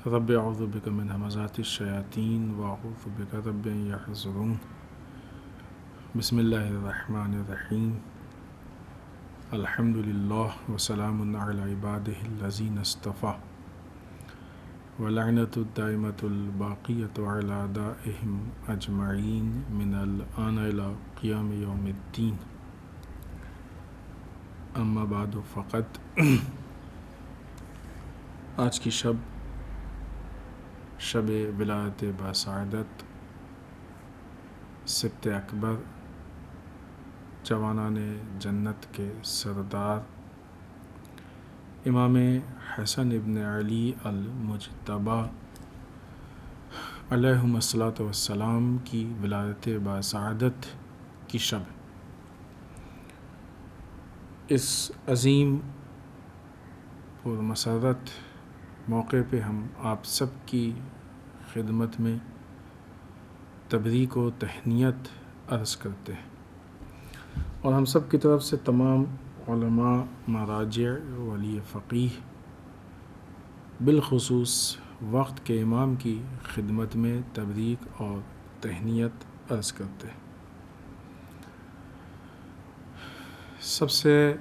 رب اعوذ بک من همزات الشیاطین واعوذ بک رب ان یحضرون بسم اللہ الرحمن الرحیم الحمد للہ وسلام علی عبادہ الذین اصطفیٰ ولعنۃ الدائمۃ الباقیۃ علی اعدائہم اجمعین من الآن الی قیام یوم الدین اما بعد فقط آج کی شب ولادت باسعادت سبت اکبر جوانان جنت کے سردار امام حسن ابن علی المجتبی علیہم الصلاۃ والسلام کی ولادت باسعادت کی شب، اس عظیم اور مسرت موقع پہ ہم آپ سب کی خدمت میں تبریک و تہنیت عرض کرتے ہیں، اور ہم سب کی طرف سے تمام علماء، مراجع، ولی فقیہ، بالخصوص وقت کے امام کی خدمت میں تبریک اور تہنیت عرض کرتے ہیں۔ سب سے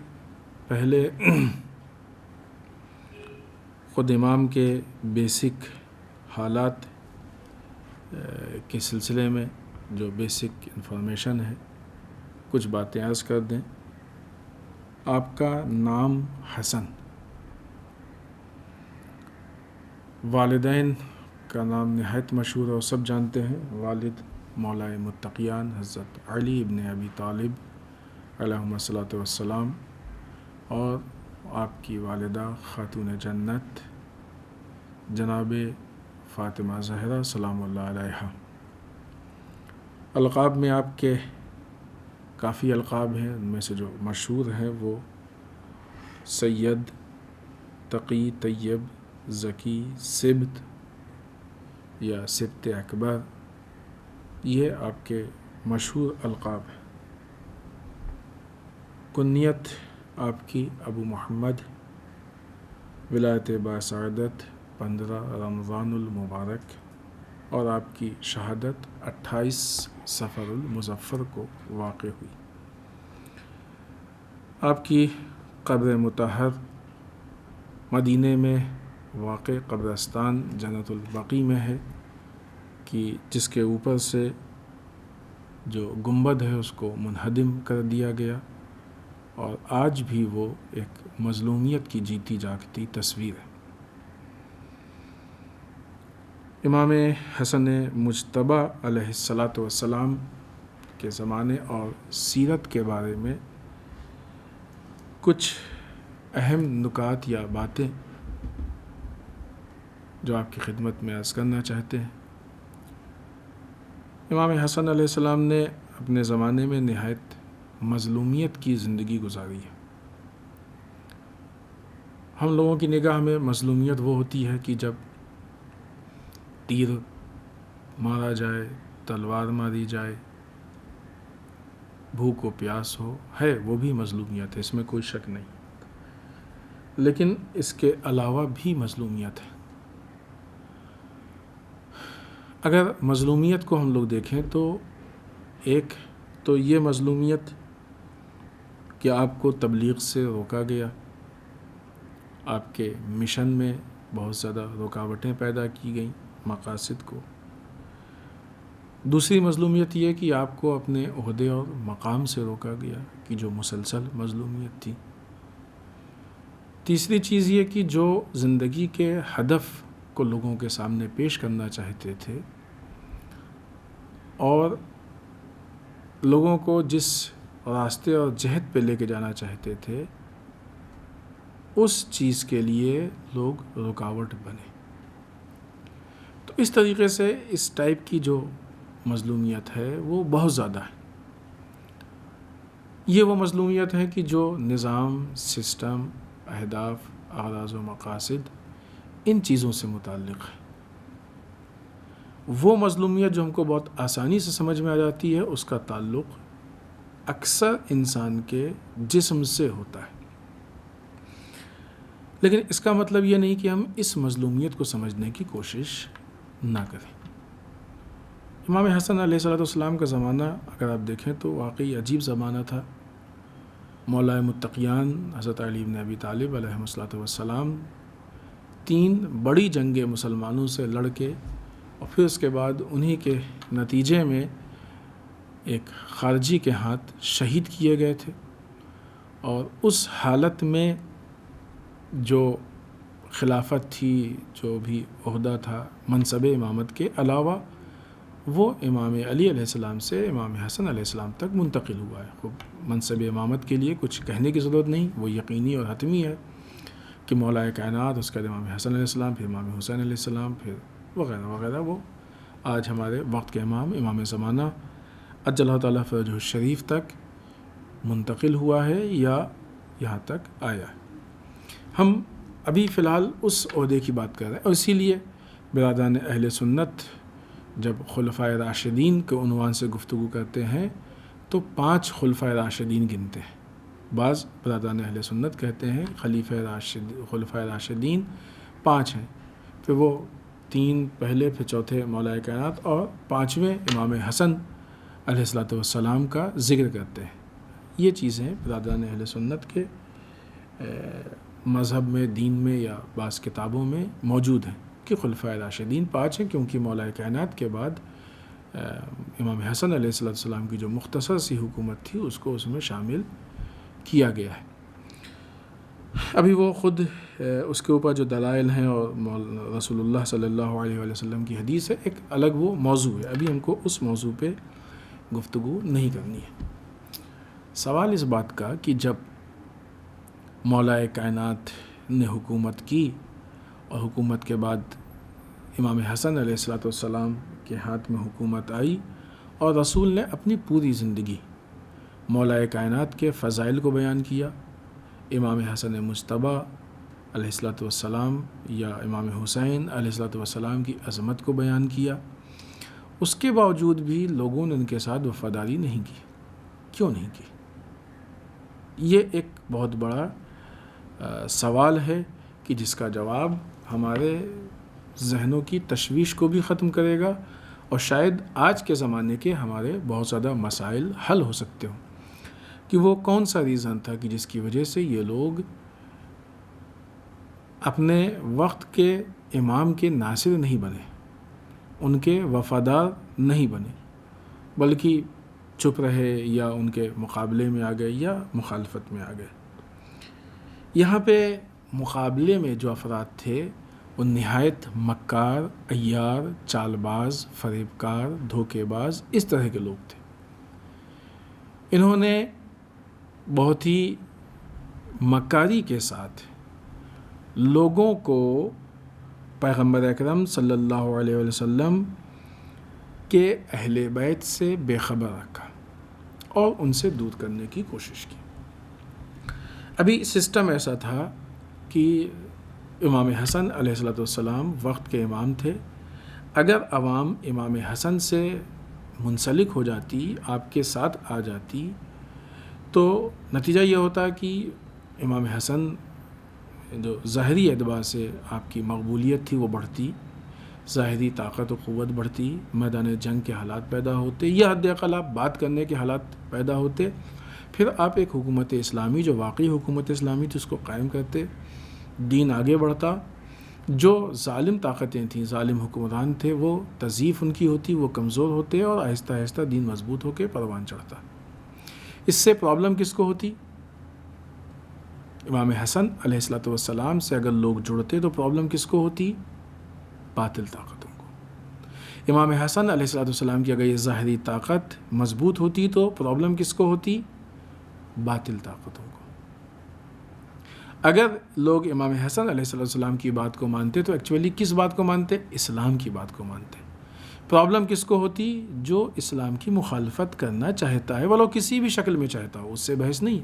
پہلے خود امام کے بیسک حالات کے سلسلے میں جو بیسک انفارمیشن ہے کچھ باتیں عرض کر دیں۔ آپ کا نام حسن، والدین کا نام نہایت مشہور اور سب جانتے ہیں، والد مولا متقیان حضرت علی ابن ابی طالب علیہم الصلاۃ والسلام، اور آپ کی والدہ خاتون جنت جناب فاطمہ زہرا سلام اللہ علیہا۔ القاب میں آپ کے کافی القاب ہیں، ان میں سے جو مشہور ہیں وہ سید، تقی، طیب، ذکی، سبت یا سبت اکبر، یہ آپ کے مشہور القاب ہیں۔ کنیت آپ کی ابو محمد، ولادت باسعادت 15 رمضان المبارک، اور آپ کی شہادت 28 صفر المظفر کو واقع ہوئی۔ آپ کی قبر مطہر مدینہ میں واقع قبرستان جنت البقیع میں ہے، کہ جس کے اوپر سے جو گنبد ہے اس کو منہدم کر دیا گیا، اور آج بھی وہ ایک مظلومیت کی جیتی جاگتی تصویر ہے۔ امام حسن مجتبی علیہ الصلاۃ والسلام کے زمانے اور سیرت کے بارے میں کچھ اہم نکات یا باتیں جو آپ کی خدمت میں عرض کرنا چاہتے ہیں۔ امام حسن علیہ السلام نے اپنے زمانے میں نہایت مظلومیت کی زندگی گزاری ہے۔ ہم لوگوں کی نگاہ میں مظلومیت وہ ہوتی ہے کہ جب تیر مارا جائے، تلوار ماری جائے، بھوک و پیاس ہو، ہے وہ بھی مظلومیت ہے، اس میں کوئی شک نہیں، لیکن اس کے علاوہ بھی مظلومیت ہے۔ اگر مظلومیت کو ہم لوگ دیکھیں تو ایک تو یہ مظلومیت کہ آپ کو تبلیغ سے روکا گیا، آپ کے مشن میں بہت زیادہ رکاوٹیں پیدا کی گئیں مقاصد کو۔ دوسری مظلومیت یہ کہ آپ کو اپنے عہدے اور مقام سے روکا گیا، کہ جو مسلسل مظلومیت تھی۔ تیسری چیز یہ کہ جو زندگی کے ہدف کو لوگوں کے سامنے پیش کرنا چاہتے تھے، اور لوگوں کو جس راستے اور جہت پہ لے کے جانا چاہتے تھے، اس چیز کے لیے لوگ رکاوٹ بنے۔ تو اس طریقے سے اس ٹائپ کی جو مظلومیت ہے وہ بہت زیادہ ہے۔ یہ وہ مظلومیت ہے کہ جو نظام، سسٹم، اہداف، اغراض و مقاصد ان چیزوں سے متعلق ہے۔ وہ مظلومیت جو ہم کو بہت آسانی سے سمجھ میں آ جاتی ہے، اس کا تعلق اکثر انسان کے جسم سے ہوتا ہے، لیکن اس کا مطلب یہ نہیں کہ ہم اس مظلومیت کو سمجھنے کی کوشش نہ کریں۔ امام حسن علیہ السلام کا زمانہ اگر آپ دیکھیں تو واقعی عجیب زمانہ تھا۔ مولا متقیان حضرت علی بن ابی طالب علیہ السلام 3 بڑی جنگیں مسلمانوں سے لڑ کے اور پھر اس کے بعد انہی کے نتیجے میں ایک خارجی کے ہاتھ شہید کیے گئے تھے، اور اس حالت میں جو خلافت تھی، جو بھی عہدہ تھا منصب امامت کے علاوہ، وہ امام علی علیہ السلام سے امام حسن علیہ السلام تک منتقل ہوا ہے۔ خوب منصب امامت کے لیے کچھ کہنے کی ضرورت نہیں، وہ یقینی اور حتمی ہے کہ مولا کائنات، اس کے بعد امام حسن علیہ السلام، پھر امام حسین علیہ السلام، پھر وغیرہ وغیرہ، وہ آج ہمارے وقت کے امام زمانہ عجل اللہ تعالیٰ فرجہ الشریف تک منتقل ہوا ہے یا یہاں تک آیا ہے۔ ہم ابھی فی الحال اس عہدے کی بات کر رہے ہیں، اور اسی لیے برادران اہل سنت جب خلفائے راشدین کے عنوان سے گفتگو کرتے ہیں تو 5 خلفائے راشدین گنتے ہیں۔ بعض برادران اہل سنت کہتے ہیں خلفائے راشدین 5 ہیں، پھر وہ 3 پہلے، پھر چوتھے مولا کائنات، اور 5ویں امام حسن علیہ السلام کا ذکر کرتے ہیں۔ یہ چیزیں برادران اہل سنت کے مذہب میں، دین میں یا بعض کتابوں میں موجود ہیں کہ خلفائے راشدین 5 ہیں، کیونکہ مولا کائنات کے بعد امام حسن علیہ السلام کی جو مختصر سی حکومت تھی اس کو اس میں شامل کیا گیا ہے۔ ابھی وہ خود اس کے اوپر جو دلائل ہیں اور رسول اللہ صلی اللہ علیہ وسلم کی حدیث ہے، ایک الگ وہ موضوع ہے، ابھی ہم کو اس موضوع پہ گفتگو نہیں کرنی ہے۔ سوال اس بات کا کہ جب مولا کائنات نے حکومت کی اور حکومت کے بعد امام حسن علیہ السلام کے ہاتھ میں حکومت آئی، اور رسول نے اپنی پوری زندگی مولا کائنات کے فضائل کو بیان کیا، امام حسن مجتبیٰ علیہ السلام یا امام حسین علیہ السلام کی عظمت کو بیان کیا، اس کے باوجود بھی لوگوں نے ان کے ساتھ وفاداری نہیں کی۔ کیوں نہیں کی؟ یہ ایک بہت بڑا سوال ہے کہ جس کا جواب ہمارے ذہنوں کی تشویش کو بھی ختم کرے گا، اور شاید آج کے زمانے کے ہمارے بہت زیادہ مسائل حل ہو سکتے ہوں کہ وہ کون سا ریزن تھا کہ جس کی وجہ سے یہ لوگ اپنے وقت کے امام کے ناصر نہیں بنے، ان کے وفادار نہیں بنے، بلکہ چپ رہے یا ان کے مقابلے میں آ گئے یا مخالفت میں آ گئے۔ یہاں پہ مقابلے میں جو افراد تھے وہ نہایت مکار، عیار، چال باز، فریب کار، دھوکے باز، اس طرح کے لوگ تھے۔ انہوں نے بہت ہی مکاری کے ساتھ لوگوں کو پیغمبر اکرم صلی اللہ علیہ وسلم کے اہل بیت سے بے خبر رکھا اور ان سے دور کرنے کی کوشش کی۔ ابھی سسٹم ایسا تھا کہ امام حسن علیہ السلام وقت کے امام تھے، اگر عوام امام حسن سے منسلک ہو جاتی، آپ کے ساتھ آ جاتی، تو نتیجہ یہ ہوتا کہ امام حسن جو ظاہری اعتبار سے آپ کی مقبولیت تھی وہ بڑھتی، ظاہری طاقت و قوت بڑھتی، میدان جنگ کے حالات پیدا ہوتے، یا حد اقل آپ بات کرنے کے حالات پیدا ہوتے، پھر آپ ایک حکومت اسلامی جو واقعی حکومت اسلامی تھی اس کو قائم کرتے، دین آگے بڑھتا، جو ظالم طاقتیں تھیں، ظالم حکمران تھے، وہ تضعیف ان کی ہوتی، وہ کمزور ہوتے، اور آہستہ آہستہ دین مضبوط ہو کے پروان چڑھتا۔ اس سے پرابلم کس کو ہوتی؟ امام حسن علیہ السلام سے اگر لوگ جڑتے تو پرابلم کس کو ہوتی؟ باطل طاقتوں کو۔ امام حسن علیہ السلام کی اگر یہ ظاہری طاقت مضبوط ہوتی تو پرابلم کس کو ہوتی؟ باطل طاقتوں کو۔ اگر لوگ امام حسن علیہ السلام کی بات کو مانتے تو ایکچولی کس بات کو مانتے؟ اسلام کی بات کو مانتے۔ پرابلم کس کو ہوتی؟ جو اسلام کی مخالفت کرنا چاہتا ہے، وہ کسی بھی شکل میں چاہتا ہو، اس سے بحث نہیں۔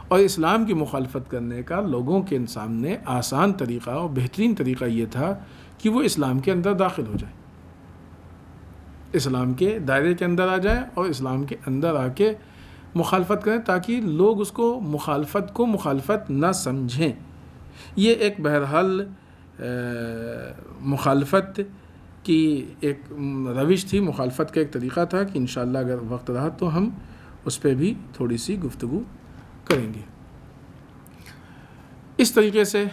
اور اسلام کی مخالفت کرنے کا لوگوں کے سامنے آسان طریقہ اور بہترین طریقہ یہ تھا کہ وہ اسلام کے اندر داخل ہو جائے، اسلام کے دائرے کے اندر آ جائیں اور اسلام کے اندر آ کے مخالفت کریں، تاکہ لوگ اس کو مخالفت نہ سمجھیں، یہ ایک بہرحال مخالفت کی ایک روش تھی، مخالفت کا ایک طریقہ تھا کہ انشاءاللہ اگر وقت رہا تو ہم اس پہ بھی تھوڑی سی گفتگو کریں گے۔ اس طریقے سے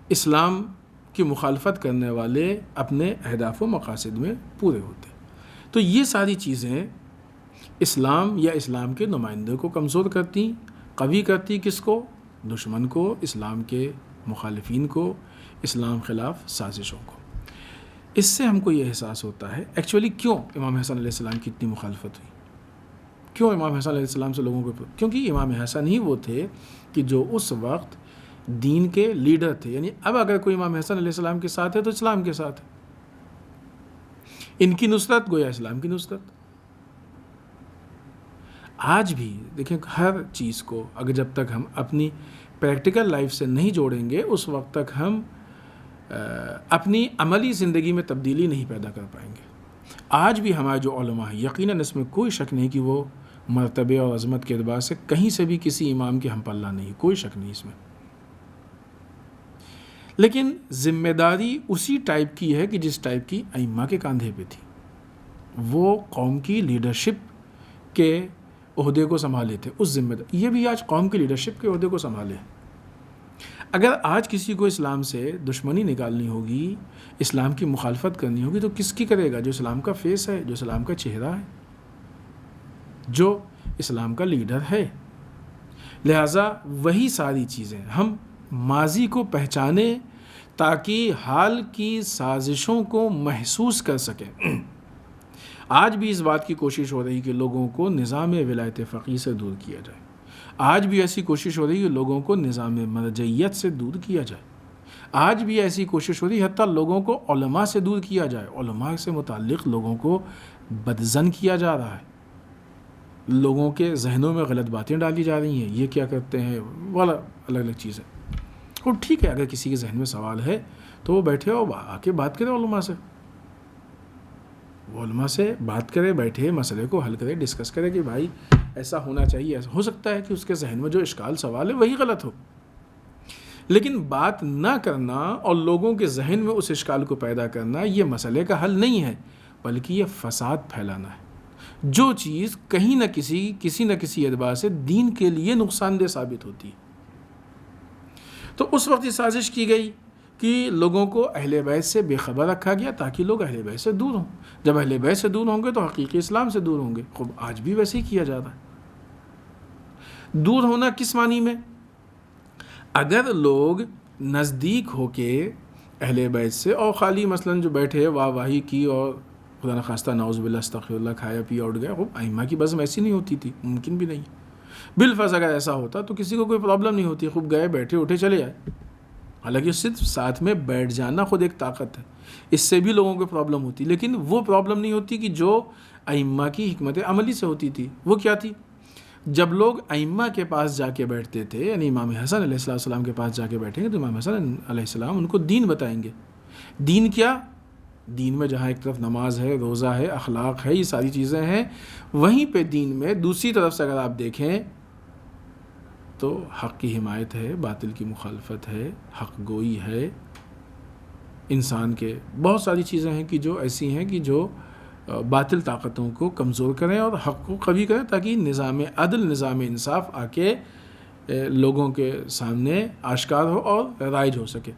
اسلام کی مخالفت کرنے والے اپنے اہداف و مقاصد میں پورے ہوتے۔ تو یہ ساری چیزیں اسلام یا اسلام کے نمائندے کو کمزور کرتی، قوی کرتی، کس کو؟ دشمن کو، اسلام کے مخالفین کو، اسلام خلاف سازشوں کو۔ اس سے ہم کو یہ احساس ہوتا ہے ایکچولی کیوں امام حسن علیہ السلام کی اتنی مخالفت ہوئی، کیوں امام حسن علیہ السلام سے لوگوں کو، کیونکہ امام حسن ہی وہ تھے کہ جو اس وقت دین کے لیڈر تھے۔ یعنی اب اگر کوئی امام حسن علیہ السلام کے ساتھ ہے تو اسلام کے ساتھ ہے، ان کی نصرت گویا اسلام کی نصرت۔ آج بھی دیکھیں ہر چیز کو اگر جب تک ہم اپنی پریکٹیکل لائف سے نہیں جوڑیں گے اس وقت تک ہم اپنی عملی زندگی میں تبدیلی نہیں پیدا کر پائیں گے۔ آج بھی ہمارے جو علماء ہیں یقیناً اس میں کوئی شک نہیں کہ وہ مرتبے اور عظمت کے اعتبار سے کہیں سے بھی کسی امام کے ہم پلہ نہیں، کوئی شک نہیں اس میں، لیکن ذمہ داری اسی ٹائپ کی ہے کہ جس ٹائپ کی ائمہ کے کاندھے پہ تھی۔ وہ قوم کی لیڈرشپ کے عہدے کو سنبھالے تھے، اس ذمہ داری، یہ بھی آج قوم کی لیڈرشپ کے عہدے کو سنبھالے۔ اگر آج کسی کو اسلام سے دشمنی نکالنی ہوگی، اسلام کی مخالفت کرنی ہوگی تو کس کی کرے گا؟ جو اسلام کا فیس ہے، جو اسلام کا چہرہ ہے، جو اسلام کا لیڈر ہے۔ لہٰذا وہی ساری چیزیں ہم ماضی کو پہچانیں تاکہ حال کی سازشوں کو محسوس کر سکیں۔ آج بھی اس بات کی کوشش ہو رہی کہ لوگوں کو نظام ولایت فقیہ سے دور کیا جائے، آج بھی ایسی کوشش ہو رہی ہے کہ لوگوں کو نظام مرجعیت سے دور کیا جائے، آج بھی ایسی کوشش ہو رہی ہے حتیٰ لوگوں کو علماء سے دور کیا جائے، علماء سے متعلق لوگوں کو بدظن کیا جا رہا ہے، لوگوں کے ذہنوں میں غلط باتیں ڈالی جا رہی ہیں، یہ کیا کرتے ہیں، والا الگ الگ چیزیں۔ اور ٹھیک ہے اگر کسی کے ذہن میں سوال ہے تو وہ بیٹھے اور آ کے بات کرے علماء سے، وہ علماء سے بات کرے، بیٹھے مسئلے کو حل کرے، ڈسکس کرے کہ بھائی ایسا ہونا چاہیے، ایسا ہو سکتا ہے کہ اس کے ذہن میں جو اشکال سوال ہے وہی غلط ہو، لیکن بات نہ کرنا اور لوگوں کے ذہن میں اس اشکال کو پیدا کرنا یہ مسئلے کا حل نہیں ہے، بلکہ یہ فساد پھیلانا ہے، جو چیز کہیں نہ کسی نہ کسی اعتبار سے دین کے لیے نقصان دہ ثابت ہوتی ہے۔ تو اس وقت یہ سازش کی گئی کہ لوگوں کو اہل بیت سے بے خبر رکھا گیا تاکہ لوگ اہل بیت سے دور ہوں، جب اہل بیت سے دور ہوں گے تو حقیقی اسلام سے دور ہوں گے۔ خوب آج بھی ویسے ہی کیا جاتا ہے۔ دور ہونا کس معنی میں؟ اگر لوگ نزدیک ہو کے اہل بیت سے اور خالی مثلاً جو بیٹھے واہ واہی کی اور خدا نخواستہ نعوذ باللہ استغفر اللہ کھایا پیا اٹھ گیا، خوب ائمہ کی بزم ایسی نہیں ہوتی تھی، ممکن بھی نہیں۔ بالفرض اگر ایسا ہوتا تو کسی کو کوئی پرابلم نہیں ہوتی، خوب گئے بیٹھے اٹھے چلے آئے، حالانکہ صرف ساتھ میں بیٹھ جانا خود ایک طاقت ہے، اس سے بھی لوگوں کو پرابلم ہوتی، لیکن وہ پرابلم نہیں ہوتی کہ جو ائمہ کی حکمت عملی سے ہوتی تھی۔ وہ کیا تھی؟ جب لوگ ائمہ کے پاس جا کے بیٹھتے تھے، یعنی امام حسن علیہ السلام کے پاس جا کے بیٹھیں گے تو امام حسن علیہ السلام ان کو دین بتائیں گے۔ دین کیا؟ دین میں جہاں ایک طرف نماز ہے، روزہ ہے، اخلاق ہے، یہ ساری چیزیں ہیں، وہیں پہ دین میں دوسری طرف سے اگر آپ دیکھیں تو حق کی حمایت ہے، باطل کی مخالفت ہے، حق گوئی ہے، انسان کے بہت ساری چیزیں ہیں کہ جو ایسی ہیں کہ جو باطل طاقتوں کو کمزور کریں اور حق کو قوی کریں تاکہ نظام عدل، نظام انصاف آ کے لوگوں کے سامنے آشکار ہو اور رائج ہو سکے۔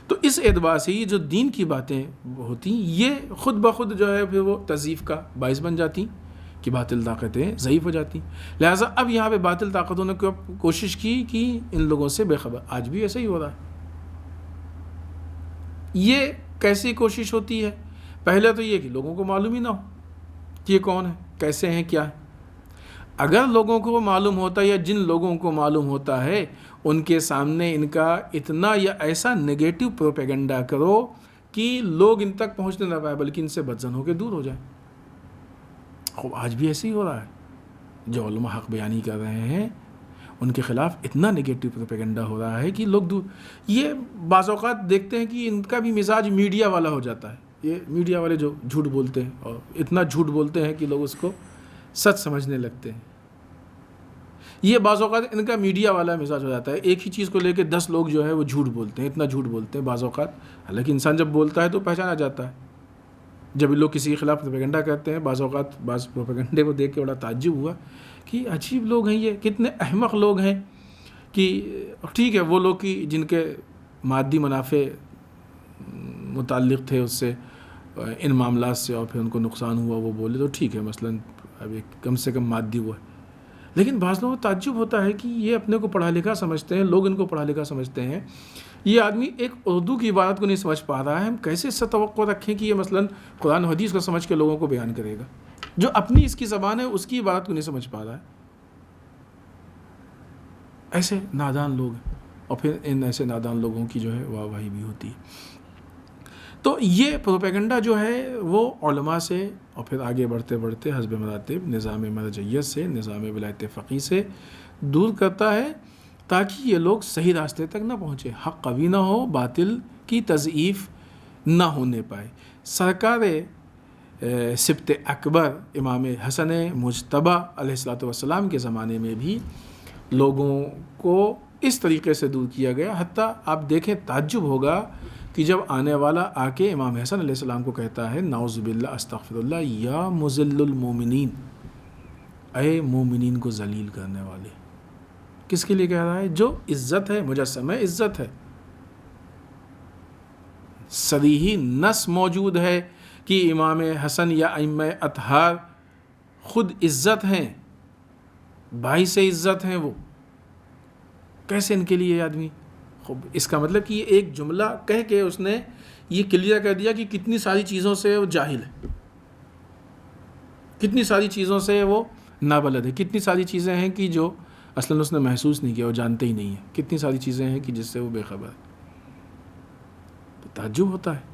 تو اس اعتبار سے یہ جو دین کی باتیں ہوتی یہ خود بخود جو ہے پھر وہ تضعیف کا باعث بن جاتی کہ باطل طاقتیں ضعیف ہو جاتی۔ لہٰذا اب یہاں پہ باطل طاقتوں نے کوشش کی کہ ان لوگوں سے بے خبر، آج بھی ایسا ہی ہو رہا ہے۔ یہ کیسی کوشش ہوتی ہے؟ پہلے تو یہ کہ لوگوں کو معلوم ہی نہ ہو کہ یہ کون ہے، کیسے ہیں، کیا ہے۔ اگر لوگوں کو معلوم ہوتا ہے یا جن لوگوں کو معلوم ہوتا ہے ان کے سامنے ان کا اتنا یا ایسا نگیٹو پروپیگنڈا کرو کہ لوگ ان تک پہنچنے نہ پائے بلکہ ان سے بدظن ہو کے دور ہو جائیں۔ خوب آج بھی ایسے ہی ہو رہا ہے، جو علماء حق بیانی کر رہے ہیں ان کے خلاف اتنا نگیٹو پروپیگنڈا ہو رہا ہے کہ لوگ دور۔ یہ بعض اوقات دیکھتے ہیں کہ ان کا بھی مزاج میڈیا والا ہو جاتا ہے، یہ میڈیا والے جو جھوٹ بولتے ہیں اور اتنا جھوٹ بولتے ہیں کہ لوگ اس کو سچ سمجھنے لگتے ہیں۔ یہ بعض اوقات ان کا میڈیا والا مزاج ہو جاتا ہے، ایک ہی چیز کو لے کے 10 لوگ جو ہے وہ جھوٹ بولتے ہیں، اتنا جھوٹ بولتے ہیں بعض اوقات، حالانکہ انسان جب بولتا ہے تو پہچانا جاتا ہے۔ جب لوگ کسی کے خلاف پروپیگنڈا کرتے ہیں، بعض اوقات بعض پروپیگنڈے کو دیکھ کے بڑا تعجب ہوا کہ عجیب لوگ ہیں، یہ کتنے احمق لوگ ہیں کہ ٹھیک ہے وہ لوگ کی جن کے مادی منافع متعلق تھے اس سے، ان معاملات سے، اور پھر ان کو نقصان ہوا وہ بولے تو ٹھیک ہے، مثلا اب ایک کم سے کم مادی ہوا ہے۔ لیکن بعض لوگوں کو تعجب ہوتا ہے کہ یہ اپنے کو پڑھا لکھا سمجھتے ہیں، لوگ ان کو پڑھا لکھا سمجھتے ہیں، یہ آدمی ایک اردو کی عبارت کو نہیں سمجھ پا رہا ہے، ہم کیسے اس سے توقع رکھیں کہ یہ مثلا قرآن و حدیث کو سمجھ کے لوگوں کو بیان کرے گا، جو اپنی اس کی زبان ہے اس کی عبارت کو نہیں سمجھ پا رہا ہے۔ ایسے نادان لوگ ہیں، اور پھر ان ایسے نادان لوگوں کی جو ہے واہ واہی بھی ہوتی ہے۔ تو یہ پروپیگنڈا جو ہے وہ علماء سے، اور پھر آگے بڑھتے بڑھتے حزب مراتب، نظام مرجعیت سے، نظام ولایت فقیہ سے دور کرتا ہے، تاکہ یہ لوگ صحیح راستے تک نہ پہنچے، حق قوی نہ ہو، باطل کی تضعیف نہ ہونے پائے۔ سرکار سبط اکبر امام حسن مجتبی علیہ الصلوۃ والسلام کے زمانے میں بھی لوگوں کو اس طریقے سے دور کیا گیا، حتیٰ آپ دیکھیں تعجب ہوگا کہ جب آنے والا آ کے امام حسن علیہ السلام کو کہتا ہے نعوذ باللہ استغفر اللہ یا مذل المومنین، اے مومنین کو ذلیل کرنے والے، کس کے لیے کہہ رہا ہے؟ جو عزت ہے، مجسمہ عزت ہے، صریحی نص موجود ہے کہ امام حسن یا ائمہ اطہار خود عزت ہیں، باعث عزت ہیں، وہ کیسے ان کے لیے یہ آدمی، اس کا مطلب کہ یہ ایک جملہ کہہ کے اس نے یہ کلیئر کر دیا کہ کتنی ساری چیزوں سے وہ جاہل ہے، کتنی ساری چیزوں سے وہ نابلد ہے، کتنی ساری چیزیں ہیں کہ جو اصلاً اس نے محسوس نہیں کیا، وہ جانتے ہی نہیں ہیں، کتنی ساری چیزیں ہیں کہ جس سے وہ بے خبر ہے۔ تو تعجب ہوتا ہے۔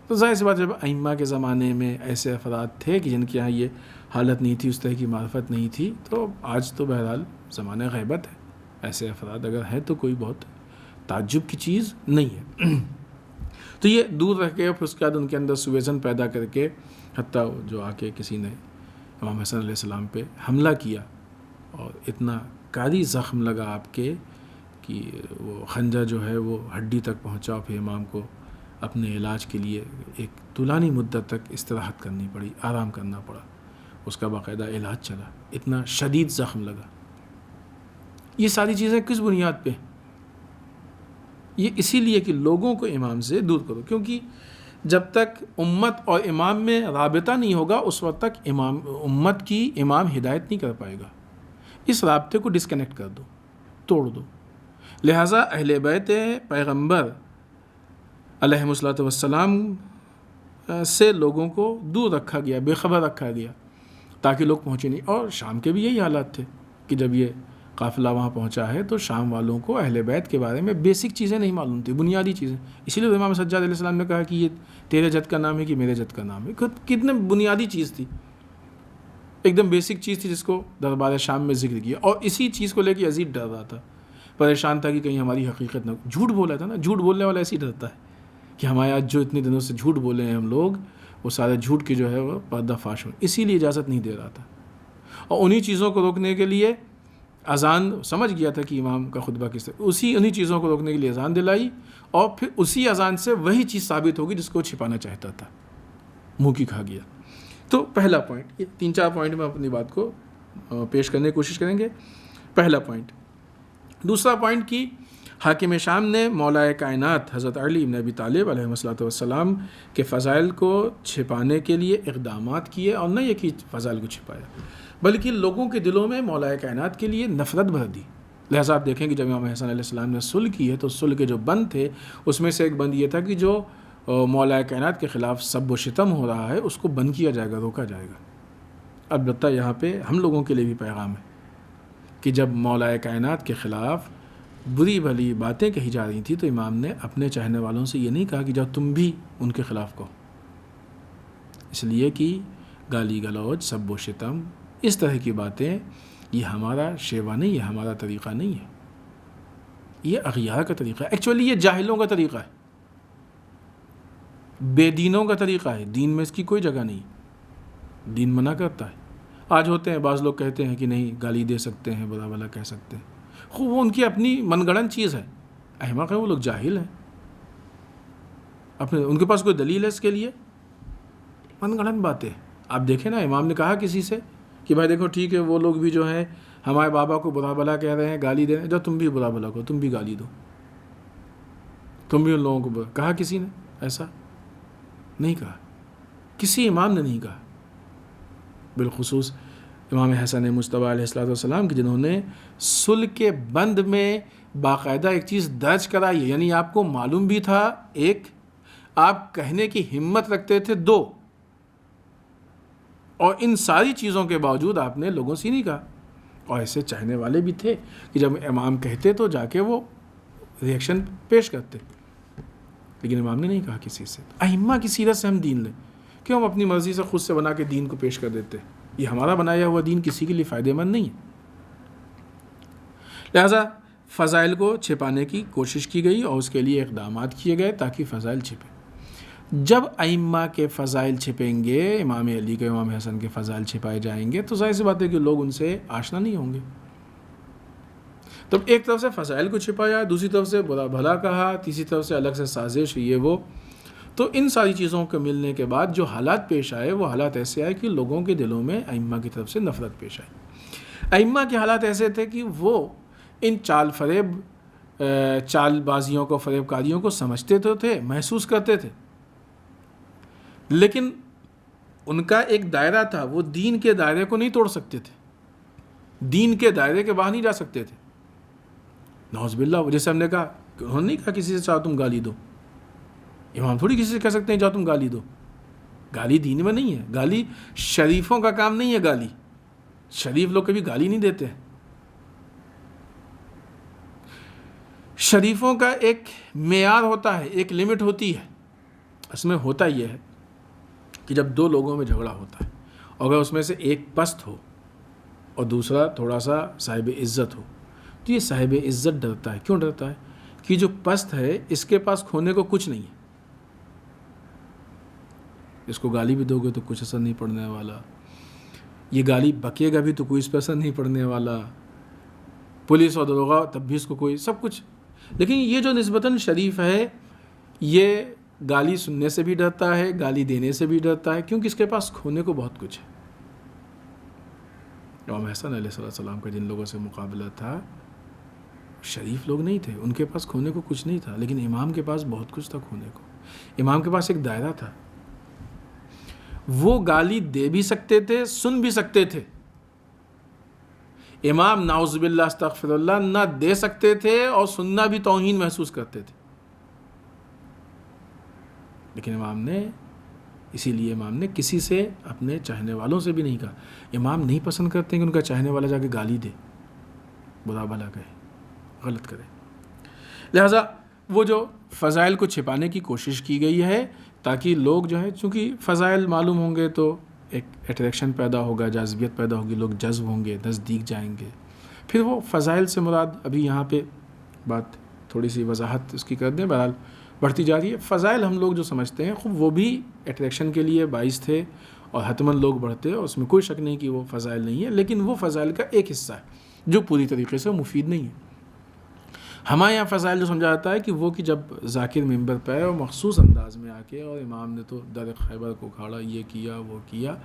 تو ظاہر سی بات، جب ائمہ کے زمانے میں ایسے افراد تھے کہ جن کے یہاں یہ حالت نہیں تھی، اس طرح کی معرفت نہیں تھی، تو آج تو بہرحال زمانہ غیبت ہے، ایسے افراد اگر ہیں تو کوئی بہت تعجب کی چیز نہیں ہے۔ تو یہ دور رہ کے، پھر اس کے بعد ان کے اندر سویزن پیدا کر کے، حتیٰ جو آ کے کسی نے امام حسن علیہ السلام پہ حملہ کیا اور اتنا کاری زخم لگا آپ کے کہ وہ خنجر جو ہے وہ ہڈی تک پہنچا، پھر امام کو اپنے علاج کے لیے ایک طولانی مدت تک استراحت کرنی پڑی، آرام کرنا پڑا، اس کا باقاعدہ علاج چلا، اتنا شدید زخم لگا۔ یہ ساری چیزیں کس بنیاد پہ؟ یہ اسی لیے کہ لوگوں کو امام سے دور کرو، کیونکہ جب تک امت اور امام میں رابطہ نہیں ہوگا اس وقت تک امت کی امام ہدایت نہیں کر پائے گا۔ اس رابطے کو ڈسکنیکٹ کر دو، توڑ دو۔ لہٰذا اہل بیت پیغمبر علیہ الصلوۃ والسلام سے لوگوں کو دور رکھا گیا، بے خبر رکھا گیا، تاکہ لوگ پہنچے نہیں۔ اور شام کے بھی یہی حالات تھے کہ جب یہ قافلہ وہاں پہنچا ہے تو شام والوں کو اہل بیت کے بارے میں بیسک چیزیں نہیں معلوم تھی، بنیادی چیزیں۔ اسی لیے امام سجاد علیہ السلام نے کہا کہ یہ تیرے جد کا نام ہے کہ میرے جد کا نام ہے۔ کتنے بنیادی چیز تھی، ایک دم بیسک چیز تھی، جس کو دربار شام میں ذکر کیا، اور اسی چیز کو لے کے یزید ڈر رہا تھا، پریشان تھا کہ کہیں ہماری حقیقت نہ، جھوٹ بولا تھا نا، جھوٹ بولنے والا ایسے ہی ڈرتا ہے کہ ہمارے آج جو اتنے دنوں سے جھوٹ بولے ہیں ہم لوگ، وہ سارے جھوٹ کی جو ہے وہ پردہ فاش ہو، اسی لیے اجازت نہیں دے رہا تھا۔ اور انہی چیزوں کو روکنے کے لیے اذان، سمجھ گیا تھا کہ امام کا خطبہ کس طرح، انہی چیزوں کو روکنے کے لیے اذان دلائی، اور پھر اسی اذان سے وہی چیز ثابت ہوگی جس کو چھپانا چاہتا تھا، منہ کی کھا گیا۔ تو پہلا پوائنٹ، یہ 3-4 پوائنٹ میں اپنی بات کو پیش کرنے کی کوشش کریں گے۔ پہلا پوائنٹ۔ دوسرا پوائنٹ کی حاکم شام نے مولا کائنات حضرت علی بن ابی طالب علیہ الصلوۃ والسلام کے فضائل کو چھپانے کے لیے اقدامات کیے، اور نہ یہ کہ فضائل کو چھپایا، بلکہ لوگوں کے دلوں میں مولا کائنات کے لیے نفرت بھر دی۔ لہٰذا آپ دیکھیں کہ جب امام حسن علیہ السلام نے صلح کی ہے تو صلح کے جو بند تھے اس میں سے ایک بند یہ تھا کہ جو مولا کائنات کے خلاف سب و شتم ہو رہا ہے اس کو بند کیا جائے گا، روکا جائے گا۔ البتہ یہاں پہ ہم لوگوں کے لیے بھی پیغام ہے کہ جب مولا کائنات کے خلاف بری بھلی باتیں کہی جا رہی تھیں تو امام نے اپنے چاہنے والوں سے یہ نہیں کہا کہ جب تم بھی ان کے خلاف کہو، اس لیے کہ گالی گلوچ، سب و شتم، اس طرح کی باتیں یہ ہمارا شیوا نہیں ہے، ہمارا طریقہ نہیں ہے، یہ اغیار کا طریقہ ہے، ایکچولی یہ جاہلوں کا طریقہ ہے، بے دینوں کا طریقہ ہے، دین میں اس کی کوئی جگہ نہیں، دین منع کرتا ہے۔ آج ہوتے ہیں بعض لوگ کہتے ہیں کہ نہیں گالی دے سکتے ہیں، برا بھلا کہہ سکتے ہیں، خوب وہ ان کی اپنی من گڑن چیز ہے، احمق ہے وہ لوگ، جاہل ہیں، ان کے پاس کوئی دلیل ہے اس کے لیے، من گڑن باتیں۔ آپ دیکھیں نا، امام نے کہا کسی سے کہ بھائی دیکھو ٹھیک ہے وہ لوگ بھی جو ہیں ہمارے بابا کو برا بھلا کہہ رہے ہیں، گالی دے رہے ہیں، جو تم بھی برا بھلا کو، تم بھی گالی دو، تم بھی ان لوگوں کو کہا کسی نے ایسا؟ نہیں کہا، کسی امام نے نہیں کہا، بالخصوص امام حسن مجتبیٰ علیہ السلام کی، جنہوں نے صلح کے بند میں باقاعدہ ایک چیز درج کرائی ہے، یعنی آپ کو معلوم بھی تھا ایک، آپ کہنے کی ہمت رکھتے تھے دو، اور ان ساری چیزوں کے باوجود آپ نے لوگوں سے نہیں کہا، اور ایسے چاہنے والے بھی تھے کہ جب امام کہتے تو جا کے وہ ریئیکشن پیش کرتے، لیکن امام نے نہیں کہا کسی سے۔ ائمہ کی سیرت سے ہم دین لیں، کیوں ہم اپنی مرضی سے خود سے بنا کے دین کو پیش کر دیتے؟ یہ ہمارا بنایا ہوا دین کسی کے لیے فائدہ مند نہیں ہے۔ لہذا فضائل کو چھپانے کی کوشش کی گئی اور اس کے لیے اقدامات کیے گئے تاکہ فضائل چھپیں۔ جب ائمہ کے فضائل چھپیں گے، امام علی کے، امام حسن کے فضائل چھپائے جائیں گے، تو ظاہر سی بات ہے کہ لوگ ان سے آشنا نہیں ہوں گے۔ تو ایک طرف سے فضائل کو چھپایا، دوسری طرف سے برا بھلا کہا، تیسری طرف سے الگ سے سازش، یہ وہ، تو ان ساری چیزوں کے ملنے کے بعد جو حالات پیش آئے، وہ حالات ایسے آئے کہ لوگوں کے دلوں میں ائمہ کی طرف سے نفرت پیش آئی۔ ائمہ کے حالات ایسے تھے کہ وہ ان چال بازیوں کو، فریب کاریوں کو سمجھتے تو تھے، محسوس کرتے تھے، لیکن ان کا ایک دائرہ تھا، وہ دین کے دائرے کو نہیں توڑ سکتے تھے، دین کے دائرے کے باہر نہیں جا سکتے تھے۔ نعوذ باللہ، جیسے ہم نے کہا، انہوں نے نہیں کہا کسی سے چاہو تم گالی دو، امام تھوڑی کسی سے کہہ سکتے ہیں جاؤ تم گالی دو، گالی دین میں نہیں ہے، گالی شریفوں کا کام نہیں ہے، گالی شریف لوگ کبھی گالی نہیں دیتے۔ شریفوں کا ایک معیار ہوتا ہے، ایک لمٹ ہوتی ہے، اس میں ہوتا یہ ہے کہ جب دو لوگوں میں جھگڑا ہوتا ہے، اگر اس میں سے ایک پست ہو اور دوسرا تھوڑا سا صاحب عزت ہو، تو یہ صاحب عزت ڈرتا ہے۔ کیوں ڈرتا ہے؟ کہ جو پست ہے اس کے پاس کھونے کو کچھ نہیں ہے، اس کو گالی بھی دو گے تو کچھ اثر نہیں پڑنے والا، یہ گالی بکے گا بھی تو کوئی اس پہ اثر نہیں پڑنے والا، پولیس اور دروغہ تب بھی اس کو کوئی سب کچھ۔ لیکن یہ جو نسبتاً شریف ہے، یہ گالی سننے سے بھی ڈرتا ہے، گالی دینے سے بھی ڈرتا ہے، کیونکہ اس کے پاس کھونے کو بہت کچھ ہے۔ امام حسن علیہ السلام کا جن لوگوں سے مقابلہ تھا، شریف لوگ نہیں تھے، ان کے پاس کھونے کو کچھ نہیں تھا، لیکن امام کے پاس بہت کچھ تھا کھونے کو۔ امام کے پاس ایک دائرہ تھا، وہ گالی دے بھی سکتے تھے، سن بھی سکتے تھے۔ امام نعوذ باللہ استغفر اللہ نہ دے سکتے تھے اور سننا بھی توہین محسوس کرتے تھے، لیکن امام نے، اسی لیے امام نے کسی سے، اپنے چاہنے والوں سے بھی نہیں کہا۔ امام نہیں پسند کرتے کہ ان کا چاہنے والا جا کے گالی دے، برا بھلا کہے، غلط کرے۔ لہٰذا وہ جو فضائل کو چھپانے کی کوشش کی گئی ہے تاکہ لوگ جو ہے، چونکہ فضائل معلوم ہوں گے تو ایک اٹریکشن پیدا ہوگا، جاذبیت پیدا ہوگی، لوگ جذب ہوں گے، نزدیک جائیں گے۔ پھر وہ فضائل سے مراد، ابھی یہاں پہ بات تھوڑی سی وضاحت اس کی کر دیں، بہرحال بڑھتی جا رہی ہے۔ فضائل ہم لوگ جو سمجھتے ہیں خوب وہ بھی اٹریکشن کے لیے باعث تھے اور حتماً لوگ بڑھتے، اور اس میں کوئی شک نہیں کہ وہ فضائل نہیں ہے، لیکن وہ فضائل کا ایک حصہ ہے جو پوری طریقے سے مفید نہیں ہے۔ ہمارے یہاں فضائل جو سمجھا جاتا ہے کہ وہ، کہ جب ذاکر ممبر پہ اور مخصوص انداز میں آ کے، اور امام نے تو در خیبر کو کھاڑا، یہ کیا وہ کیا،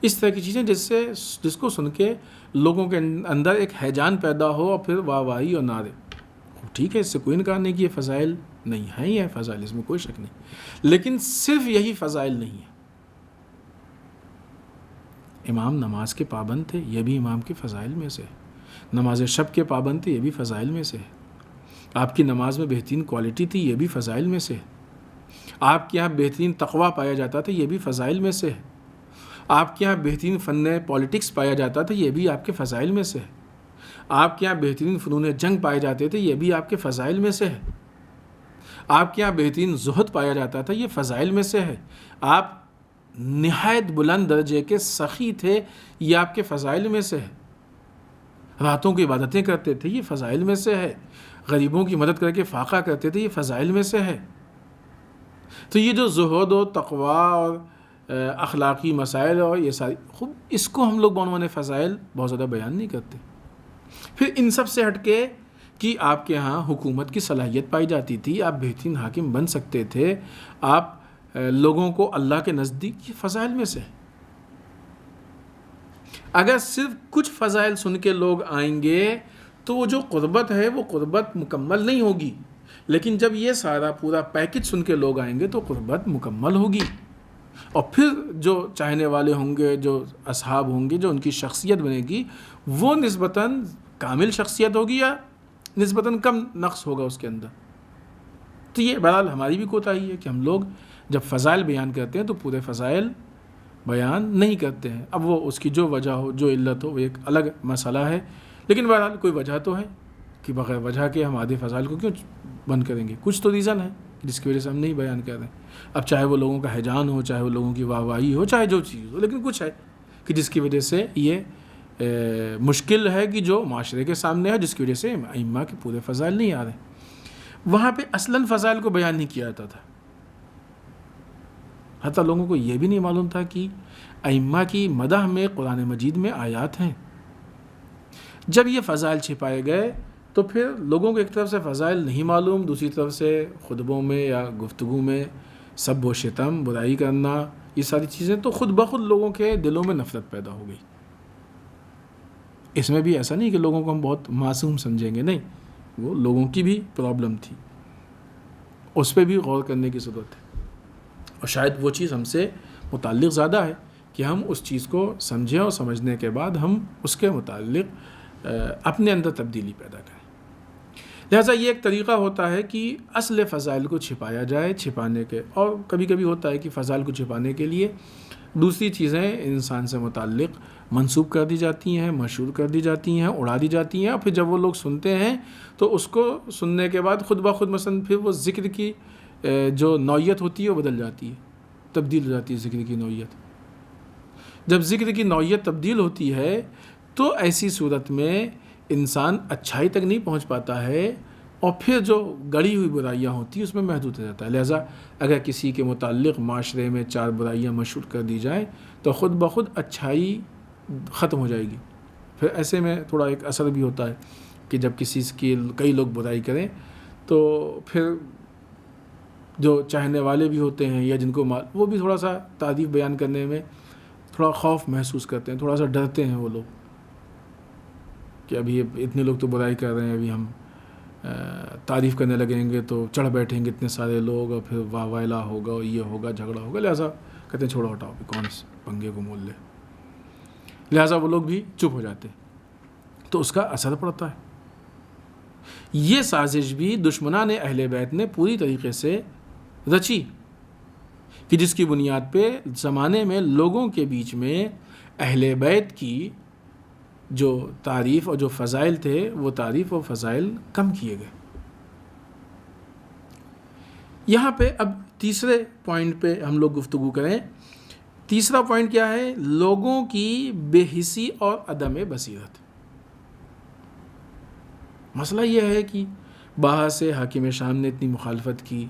اس طرح کی چیزیں جس کو سن کے لوگوں کے اندر ایک ہیجان پیدا ہو اور پھر واہ واہی اور نعرے، ٹھیک ہے، اس سے کوئی انکار نہیں کہ یہ فضائل نہیں ہے، ہی ہے فضائل، اس میں کوئی شک نہیں، لیکن صرف یہی فضائل نہیں ہے۔ امام نماز کے پابند تھے، یہ بھی امام کے فضائل میں سے ہے۔ نماز شب کے پابند تھے، یہ بھی فضائل میں سے ہے۔ آپ کی نماز میں بہترین کوالٹی تھی، یہ بھی فضائل میں سے ہے۔ آپ کے یہاں بہترین تقویٰ پایا جاتا تھا، یہ بھی فضائل میں سے ہے۔ آپ کے یہاں بہترین فن پولیٹکس پایا جاتا تھا، یہ بھی آپ کے فضائل میں سے ہے۔ آپ کے یہاں بہترین فنون جنگ پائے جاتے تھے، یہ بھی آپ کے فضائل میں سے ہے۔ آپ کے یہاں بہترین زہد پایا جاتا تھا، یہ فضائل میں سے ہے۔ آپ نہایت بلند درجے کے سخی تھے، یہ آپ کے فضائل میں سے ہے۔ راتوں کی عبادتیں کرتے تھے، یہ فضائل میں سے ہے۔ غریبوں کی مدد کر کے فاقہ کرتے تھے، یہ فضائل میں سے ہے۔ تو یہ جو زہد و تقویٰ اور اخلاقی مسائل اور یہ ساری، خوب اس کو ہم لوگ بعنوان فضائل بہت زیادہ بیان نہیں کرتے۔ پھر ان سب سے ہٹ کے کہ آپ کے ہاں حکومت کی صلاحیت پائی جاتی تھی، آپ بہترین حاکم بن سکتے تھے، آپ لوگوں کو اللہ کے نزدیک، یہ فضائل میں سے۔ اگر صرف کچھ فضائل سن کے لوگ آئیں گے تو وہ جو قربت ہے وہ قربت مکمل نہیں ہوگی، لیکن جب یہ سارا پورا پیکج سن کے لوگ آئیں گے تو قربت مکمل ہوگی، اور پھر جو چاہنے والے ہوں گے، جو اصحاب ہوں گے، جو ان کی شخصیت بنے گی وہ نسبتاً کامل شخصیت ہوگی یا نسبتاً کم نقص ہوگا اس کے اندر۔ تو یہ بہرحال ہماری بھی کوتاہی ہے کہ ہم لوگ جب فضائل بیان کرتے ہیں تو پورے فضائل بیان نہیں کرتے ہیں۔ اب وہ اس کی جو وجہ ہو، جو علت ہو، وہ ایک الگ مسئلہ ہے، لیکن بہرحال کوئی وجہ تو ہے کہ بغیر وجہ کے ہم آدھے فضائل کو کیوں بند کریں گے؟ کچھ تو ریزن ہے جس کی وجہ سے ہم نہیں بیان کر رہے ہیں۔ اب چاہے وہ لوگوں کا ہیجان ہو، چاہے وہ لوگوں کی واہ واہی ہو، چاہے جو چیز ہو، لیکن کچھ ہے کہ جس کی وجہ سے یہ مشکل ہے کہ جو معاشرے کے سامنے ہے، جس کی وجہ سے ائمہ کے پورے فضائل نہیں آ رہے۔ وہاں پہ اصلاً فضائل کو بیان نہیں کیا جاتا تھا، حتیٰ لوگوں کو یہ بھی نہیں معلوم تھا کہ ائمہ کی مدح میں قرآن مجید میں آیات ہیں۔ جب یہ فضائل چھپائے گئے تو پھر لوگوں کو ایک طرف سے فضائل نہیں معلوم، دوسری طرف سے خطبوں میں یا گفتگو میں سب و شتم، برائی کرنا، یہ ساری چیزیں، تو خود بخود لوگوں کے دلوں میں نفرت پیدا ہو گئی۔ اس میں بھی ایسا نہیں کہ لوگوں کو ہم بہت معصوم سمجھیں گے، نہیں، وہ لوگوں کی بھی پرابلم تھی، اس پہ بھی غور کرنے کی ضرورت ہے، اور شاید وہ چیز ہم سے متعلق زیادہ ہے کہ ہم اس چیز کو سمجھیں، اور سمجھنے کے بعد ہم اس کے متعلق اپنے اندر تبدیلی پیدا کریں۔ لہٰذا یہ ایک طریقہ ہوتا ہے کہ اصل فضائل کو چھپایا جائے، چھپانے کے، اور کبھی کبھی ہوتا ہے کہ فضائل کو چھپانے کے لیے دوسری چیزیں انسان سے متعلق منسوب کر دی جاتی ہیں، مشہور کر دی جاتی ہیں، اڑا دی جاتی ہیں، اور پھر جب وہ لوگ سنتے ہیں تو اس کو سننے کے بعد خود بخود مثلا پھر وہ ذکر کی جو نوعیت ہوتی ہے وہ بدل جاتی ہے، تبدیل ہو جاتی ہے ذکر کی نوعیت۔ جب ذکر کی نوعیت تبدیل ہوتی ہے تو ایسی صورت میں انسان اچھائی تک نہیں پہنچ پاتا ہے، اور پھر جو گڑی ہوئی برائیاں ہوتی ہیں اس میں محدود ہو جاتا ہے۔ لہٰذا اگر کسی کے متعلق معاشرے میں 4 برائیاں مشہور کر دی جائیں تو خود بخود اچھائی ختم ہو جائے گی۔ پھر ایسے میں تھوڑا ایک اثر بھی ہوتا ہے کہ جب کسی کی کئی لوگ برائی کریں تو پھر جو چاہنے والے بھی ہوتے ہیں یا جن کو وہ بھی تھوڑا سا تعریف بیان کرنے میں تھوڑا خوف محسوس کرتے ہیں، تھوڑا سا ڈرتے ہیں وہ لوگ کہ ابھی اتنے لوگ تو برائی کر رہے ہیں، ابھی ہم تعریف کرنے لگیں گے تو چڑھ بیٹھیں گے اتنے سارے لوگ، اور پھر واہ وائلا ہوگا، اور یہ ہوگا، جھگڑا ہوگا، لہٰذا کہتے ہیں چھوڑو ہٹاؤ، کون اس پنگے کو مول لے، لہٰذا وہ لوگ بھی چپ ہو جاتے ہیں، تو اس کا اثر پڑتا ہے۔ یہ سازش بھی دشمنان اہل بیت نے پوری طریقے سے رچی کہ جس کی بنیاد پہ زمانے میں لوگوں کے بیچ میں اہل بیت کی جو تعریف اور جو فضائل تھے وہ تعریف و فضائل کم کیے گئے۔ یہاں پہ اب تیسرے پوائنٹ پہ ہم لوگ گفتگو کریں۔ تیسرا پوائنٹ کیا ہے؟ لوگوں کی بے حسی اور عدم بصیرت۔ مسئلہ یہ ہے کہ باہر سے حاکم شام نے اتنی مخالفت کی،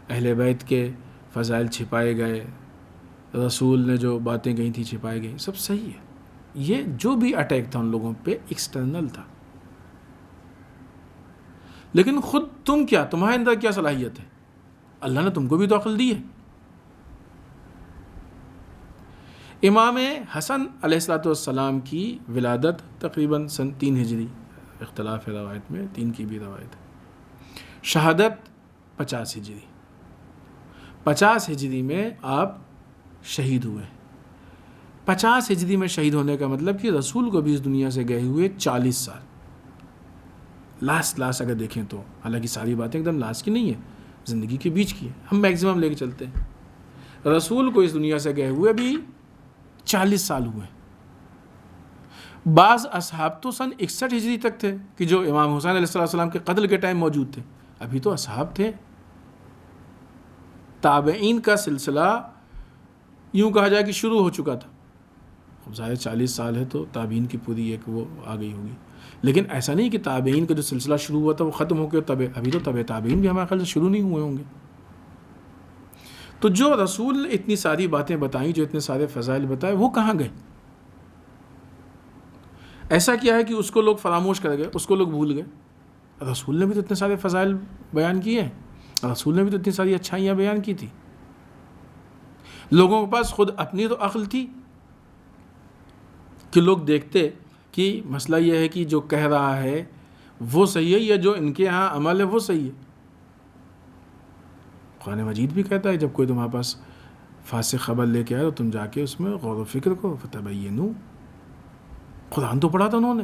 اہل بیت کے فضائل چھپائے گئے، رسول نے جو باتیں کہی تھیں چھپائے گئی، سب صحیح ہے۔ یہ جو بھی اٹیک تھا ان لوگوں پہ ایکسٹرنل تھا، لیکن خود تم کیا، تمہارے اندر کیا صلاحیت ہے؟ اللہ نے تم کو بھی تو عقل دی ہے۔ امام حسن علیہ السلام کی ولادت تقریباً سن 3 ہجری، اختلاف ہے روایت میں، 3 کی بھی روایت ہے۔ شہادت 50 ہجری، 50 ہجری میں آپ شہید ہوئے۔ 50 ہجری میں شہید ہونے کا مطلب کہ رسول کو بھی اس دنیا سے گئے ہوئے 40 سال، لاسٹ اگر دیکھیں تو، حالانکہ ساری باتیں ایک دم لاسٹ کی نہیں ہے، زندگی کے بیچ کی ہے، ہم میکسیمم لے کے چلتے ہیں۔ رسول کو اس دنیا سے گئے ہوئے بھی 40 سال ہوئے۔ بعض اصحاب تو سن 61 ہجری تک تھے کہ جو امام حسین علیہ السلام کے قتل کے ٹائم موجود تھے، ابھی تو اصحاب تھے۔ تابعین کا سلسلہ یوں کہا جائے کہ شروع ہو چکا تھا، اب ظاہر 40 سال ہے تو تابعین کی پوری ایک وہ آ گئی ہوگی، لیکن ایسا نہیں کہ تابعین کا جو سلسلہ شروع ہوا تھا وہ ختم ہو کے ابھی تو تابعین بھی ہمارے خیال سے شروع نہیں ہوئے ہوں گے۔ تو جو رسول نے اتنی ساری باتیں بتائیں، جو اتنے سارے فضائل بتائے، وہ کہاں گئے؟ ایسا کیا ہے کہ اس کو لوگ فراموش کر گئے، اس کو لوگ بھول گئے؟ رسول نے بھی تو اتنے سارے فضائل بیان کیے ہیں، رسول نے بھی تو اتنی ساری اچھائیاں بیان کی تھی. لوگوں کے پاس خود اپنی تو عقل تھی کہ لوگ دیکھتے کہ مسئلہ یہ ہے کہ جو کہہ رہا ہے وہ صحیح ہے یا جو ان کے ہاں عمل ہے وہ صحیح ہے. قرآن مجید بھی کہتا ہے جب کوئی تمہارے پاس فاسق خبر لے کے آئے تو تم جا کے اس میں غور و فکر کرو، فتبینوا. قرآن تو پڑھا تھا انہوں نے.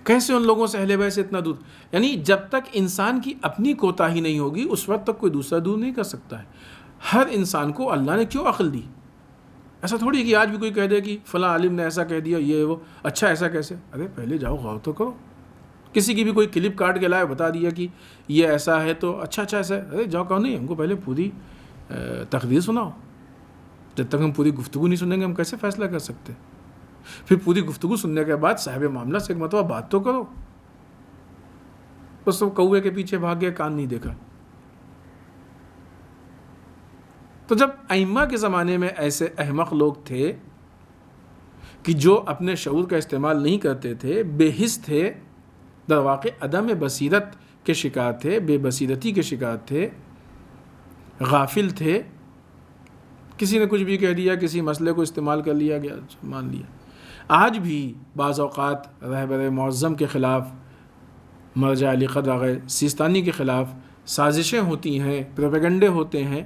کیسے ان لوگوں سے اہل بیت سے اتنا دور؟ یعنی جب تک انسان کی اپنی کوتاہی نہیں ہوگی اس وقت تک کوئی دوسرا دور نہیں کر سکتا ہے. ہر انسان کو اللہ نے کیوں عقل دی؟ ایسا تھوڑی کہ آج بھی کوئی کہہ دے کہ فلاں عالم نے ایسا کہہ دیا، یہ وہ، اچھا ایسا کیسے؟ ارے پہلے جاؤ غور تو کرو. کسی کی بھی کوئی کلپ کاٹ کے لائے بتا دیا کہ یہ ایسا ہے تو اچھا ایسا ہے، ارے جاؤ کہو نہیں، ہم کو پہلے پوری تقریر سناؤ. جب تک ہم پوری گفتگو نہیں سنیں گے ہم کیسے فیصلہ کر سکتے؟ پھر پوری گفتگو سننے کے بعد صاحب معاملہ سے ایک مرتبہ بات تو کرو. بس سب کوے کے پیچھے بھاگ گیا، کان نہیں دیکھا. تو جب ائمہ کے زمانے میں ایسے احمق لوگ تھے کہ جو اپنے شعور کا استعمال نہیں کرتے تھے، بے حس تھے، در واقع عدم بصیرت کے شکار تھے، بے بصیرتی کے شکار تھے، غافل تھے، کسی نے کچھ بھی کہہ دیا، کسی مسئلے کو استعمال کر لیا گیا، مان لیا. آج بھی بعض اوقات رہبر معظم کے خلاف، مرجع علی قدر سیستانی کے خلاف سازشیں ہوتی ہیں، پروپیگنڈے ہوتے ہیں،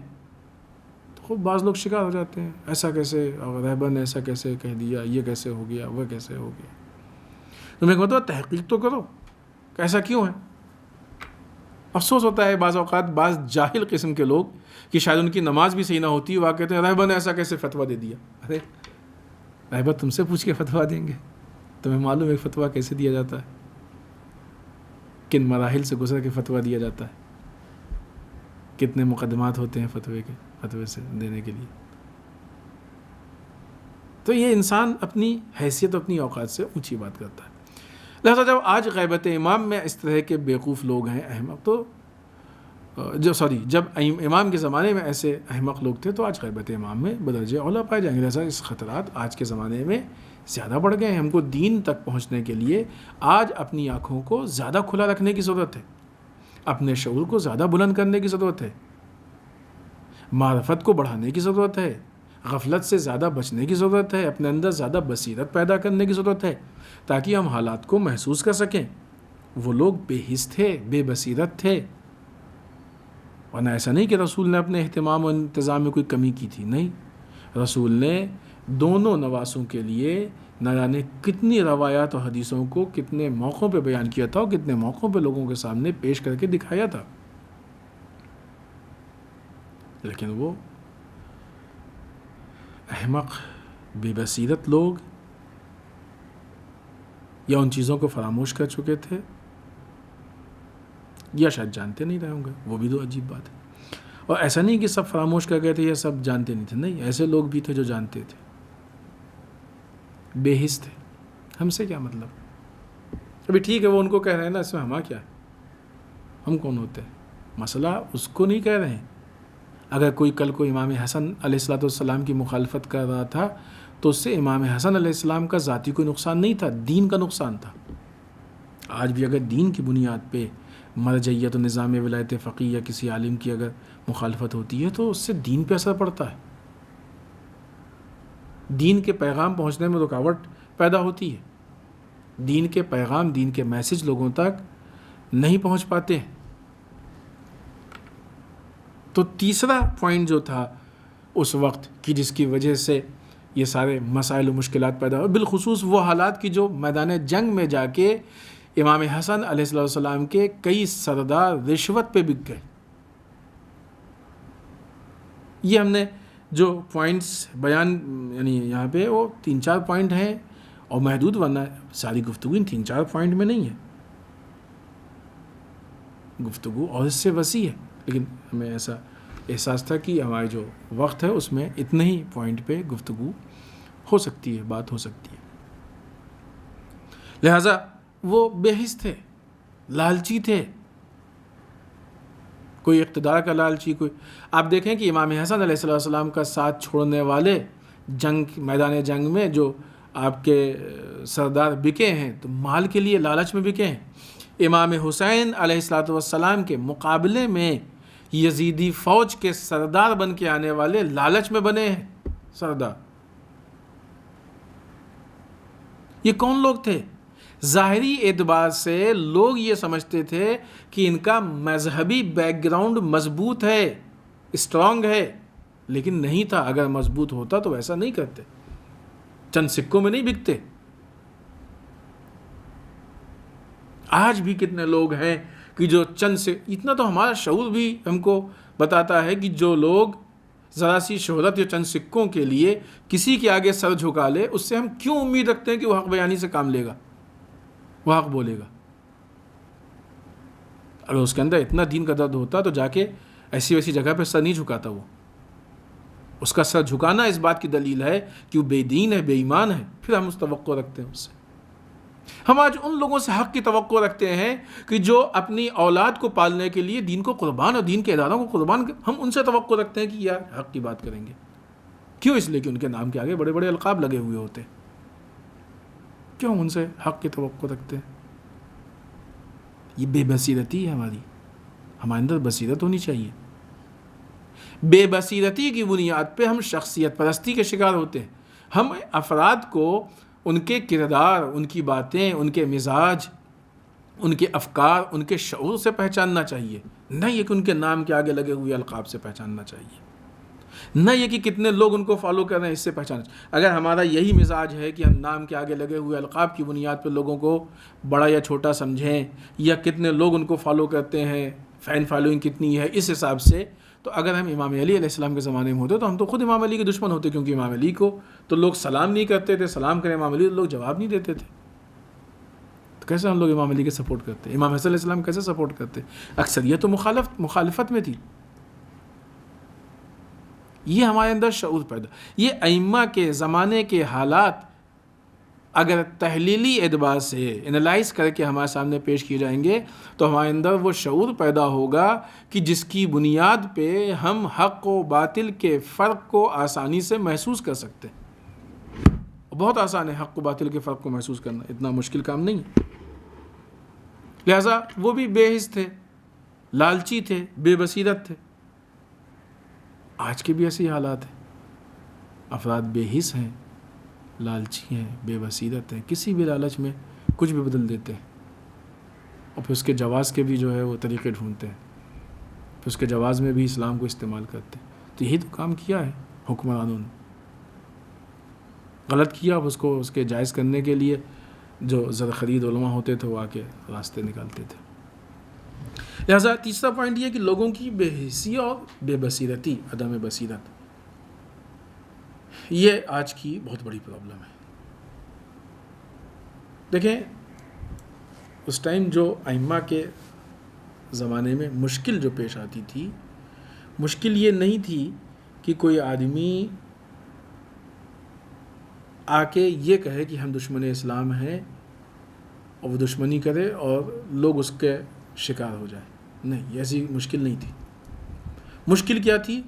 تو خود بعض لوگ شکار ہو جاتے ہیں. ایسا کیسے، رہبر نے ایسا کیسے کہہ دیا، یہ کیسے ہو گیا، وہ کیسے ہو گیا. تمہیں ایک مطلب تحقیق تو کرو کہ ایسا کیوں ہے. افسوس ہوتا ہے بعض اوقات بعض جاہل قسم کے لوگ کہ شاید ان کی نماز بھی صحیح نہ ہوتی، وہ کہتے ہیں رہبر نے ایسا کیسے فتویٰ دے دیا. ارے رہبر تم سے پوچھ کے فتویٰ دیں گے؟ تمہیں معلوم ہے فتویٰ کیسے دیا جاتا ہے، کن مراحل سے گزر کے فتویٰ دیا جاتا ہے، کتنے مقدمات ہوتے ہیں فتوے سے دینے کے لیے. تو یہ انسان اپنی حیثیت، اپنی اوقات سے اونچی بات کرتا ہے. لہذا جب آج غیبت امام میں اس طرح کے بیوقوف لوگ ہیں، احمق، تو جب امام کے زمانے میں ایسے احمق لوگ تھے تو آج غیبت امام میں بدرجہ اولیٰ پائے جائیں گے. لہذا اس خطرات آج کے زمانے میں زیادہ بڑھ گئے ہیں. ہم کو دین تک پہنچنے کے لیے آج اپنی آنکھوں کو زیادہ کھلا رکھنے کی ضرورت ہے، اپنے شعور کو زیادہ بلند کرنے کی ضرورت ہے، معرفت کو بڑھانے کی ضرورت ہے، غفلت سے زیادہ بچنے کی ضرورت ہے، اپنے اندر زیادہ بصیرت پیدا کرنے کی ضرورت ہے تاکہ ہم حالات کو محسوس کر سکیں. وہ لوگ بے حس تھے، بے بصیرت تھے. ورنہ ایسا نہیں کہ رسول نے اپنے اہتمام و انتظام میں کوئی کمی کی تھی، نہیں. رسول نے دونوں نواسوں کے لیے نہ جانے کتنی روایات و حدیثوں کو کتنے موقعوں پہ بیان کیا تھا اور کتنے موقعوں پہ لوگوں کے سامنے پیش کر کے دکھایا تھا. لیکن وہ احمق، بے بصیرت لوگ یا ان چیزوں کو فراموش کر چکے تھے یا شاید جانتے نہیں رہے ہوں گے. وہ بھی تو عجیب بات ہے. اور ایسا نہیں کہ سب فراموش کر گئے تھے یا سب جانتے نہیں تھے، نہیں، ایسے لوگ بھی تھے جو جانتے تھے، بے حس تھے. ہم سے کیا مطلب؟ ابھی ٹھیک ہے وہ ان کو کہہ رہے ہیں نا، اس میں ہمارا کیا ہے؟ ہم کون ہوتے ہیں؟ مسئلہ اس کو نہیں کہہ رہے ہیں. اگر کوئی کل کو امام حسن علیہ السلام کی مخالفت کر رہا تھا تو اس سے امام حسن علیہ السلام کا ذاتی کوئی نقصان نہیں تھا، دین کا نقصان تھا. آج بھی اگر دین کی بنیاد پہ مرجعیت و نظام ولایت فقیہ یا کسی عالم کی اگر مخالفت ہوتی ہے تو اس سے دین پہ اثر پڑتا ہے، دین کے پیغام پہنچنے میں رکاوٹ پیدا ہوتی ہے، دین کے پیغام، دین کے میسج لوگوں تک نہیں پہنچ پاتے ہیں. تو تیسرا پوائنٹ جو تھا اس وقت کی جس کی وجہ سے یہ سارے مسائل و مشکلات پیدا ہوئے، بالخصوص وہ حالات کی جو میدان جنگ میں جا کے امام حسن علیہ السلام کے کئی سردار رشوت پہ بک گئے. یہ ہم نے جو پوائنٹس بیان یعنی یہاں پہ وہ 3-4 پوائنٹ ہیں اور محدود، ورنہ ساری گفتگو ان 3-4 پوائنٹ میں نہیں ہے. گفتگو اور اس سے وسیع ہے، لیکن ہمیں ایسا احساس تھا کہ ہمارے جو وقت ہے اس میں اتنے ہی پوائنٹ پہ گفتگو ہو سکتی ہے، بات ہو سکتی ہے. لہٰذا وہ بے حس تھے، لالچی تھے. کوئی اقتدار کا لالچی، کوئی آپ دیکھیں کہ امام حسن علیہ السلام کا ساتھ چھوڑنے والے میدان جنگ میں جو آپ کے سردار بکے ہیں تو مال کے لیے لالچ میں بکے ہیں۔ امام حسین علیہ السلام کے مقابلے میں یزیدی فوج کے سردار بن کے آنے والے لالچ میں بنے ہیں سردار۔ یہ کون لوگ تھے؟ ظاہری اعتبار سے لوگ یہ سمجھتے تھے کہ ان کا مذہبی بیک گراؤنڈ مضبوط ہے، اسٹرانگ ہے، لیکن نہیں تھا۔ اگر مضبوط ہوتا تو ایسا نہیں کرتے، چند سکوں میں نہیں بکتے۔ آج بھی کتنے لوگ ہیں کہ جو اتنا تو ہمارا شعور بھی ہم کو بتاتا ہے کہ جو لوگ ذرا سی شہرت یا چند سکوں کے لیے کسی کے آگے سر جھکا لے، اس سے ہم کیوں امید رکھتے ہیں کہ وہ حق بیانی سے کام لے گا، وہ حق بولے گا؟ اگر اس کے اندر اتنا دین کا درد ہوتا تو جا کے ایسی ویسی جگہ پہ سر نہیں جھکاتا۔ وہ اس کا سر جھکانا اس بات کی دلیل ہے کہ وہ بے دین ہے، بے ایمان ہے، پھر ہم اس توقع رکھتے ہیں اس سے۔ ہم آج ان لوگوں سے حق کی توقع رکھتے ہیں کہ جو اپنی اولاد کو پالنے کے لیے دین کو قربان اور دین کے اداروں کو قربان، ہم ان سے توقع رکھتے ہیں کہ یار حق کی بات کریں گے۔ کیوں؟ اس لیے کہ ان کے نام کے آگے بڑے بڑے القاب لگے ہوئے ہوتے ہیں۔ کیوں ان سے حق کی توقع رکھتے ہیں؟ یہ بے بصیرتی ہے ہماری، ہمارے اندر بصیرت ہونی چاہیے۔ بے بصیرتی کی بنیاد پہ ہم شخصیت پرستی کے شکار ہوتے ہیں۔ ہم افراد کو ان کے کردار، ان کی باتیں، ان کے مزاج، ان کے افکار، ان کے شعور سے پہچاننا چاہیے، نہ یہ کہ ان کے نام کے آگے لگے ہوئے القاب سے پہچاننا چاہیے، نہ یہ کہ کتنے لوگ ان کو فالو کر رہے ہیں اس سے پہچاننا چاہیے۔ اگر ہمارا یہی مزاج ہے کہ ہم نام کے آگے لگے ہوئے القاب کی بنیاد پہ لوگوں کو بڑا یا چھوٹا سمجھیں، یا کتنے لوگ ان کو فالو کرتے ہیں، فین فالوئنگ کتنی ہے، اس حساب سے، تو اگر ہم امام علی علیہ السلام کے زمانے میں ہوتے تو ہم تو خود امام علی کے دشمن ہوتے، کیونکہ امام علی کو تو لوگ سلام نہیں کرتے تھے، سلام کریں امام علی تو لوگ جواب نہیں دیتے تھے۔ تو کیسے ہم لوگ امام علی کے سپورٹ کرتے؟ امام حسن علیہ السلام کیسے سپورٹ کرتے؟ اکثریت تو مخالفت میں تھی۔ یہ ہمارے اندر شعور پیدا، یہ ائمہ کے زمانے کے حالات اگر تحلیلی اعتبار سے انالائز کر کے ہمارے سامنے پیش کیے جائیں گے تو ہمارے اندر وہ شعور پیدا ہوگا کہ جس کی بنیاد پہ ہم حق و باطل کے فرق کو آسانی سے محسوس کر سکتے ہیں۔ بہت آسان ہے حق و باطل کے فرق کو محسوس کرنا، اتنا مشکل کام نہیں ہے۔ لہٰذا وہ بھی بے حس تھے، لالچی تھے، بے بصیرت تھے۔ آج کے بھی ایسی حالات ہیں، افراد بے حس ہیں، لالچی ہیں، بے بصیرت ہیں، کسی بھی لالچ میں کچھ بھی بدل دیتے ہیں، اور پھر اس کے جواز کے بھی جو ہے وہ طریقے ڈھونڈتے ہیں، پھر اس کے جواز میں بھی اسلام کو استعمال کرتے ہیں۔ تو یہی تو کام کیا ہے حکمرانوں نے، غلط کیا، اب اس کو اس کے جائز کرنے کے لیے جو زر خرید علماء ہوتے تھے وہ آ کے راستے نکالتے تھے۔ لہٰذا تیسرا پوائنٹ یہ کہ لوگوں کی بے حسی اور بے بصیرتی، عدم بصیرت، یہ آج کی بہت بڑی پرابلم ہے۔ دیکھیں اس ٹائم جو ائمہ کے زمانے میں مشکل جو پیش آتی تھی، مشکل یہ نہیں تھی کہ کوئی آدمی آ کے یہ کہے کہ ہم دشمن اسلام ہیں اور وہ دشمنی کرے اور لوگ اس کے شکار ہو جائیں، نہیں، ایسی مشکل نہیں تھی۔ مشکل کیا تھی؟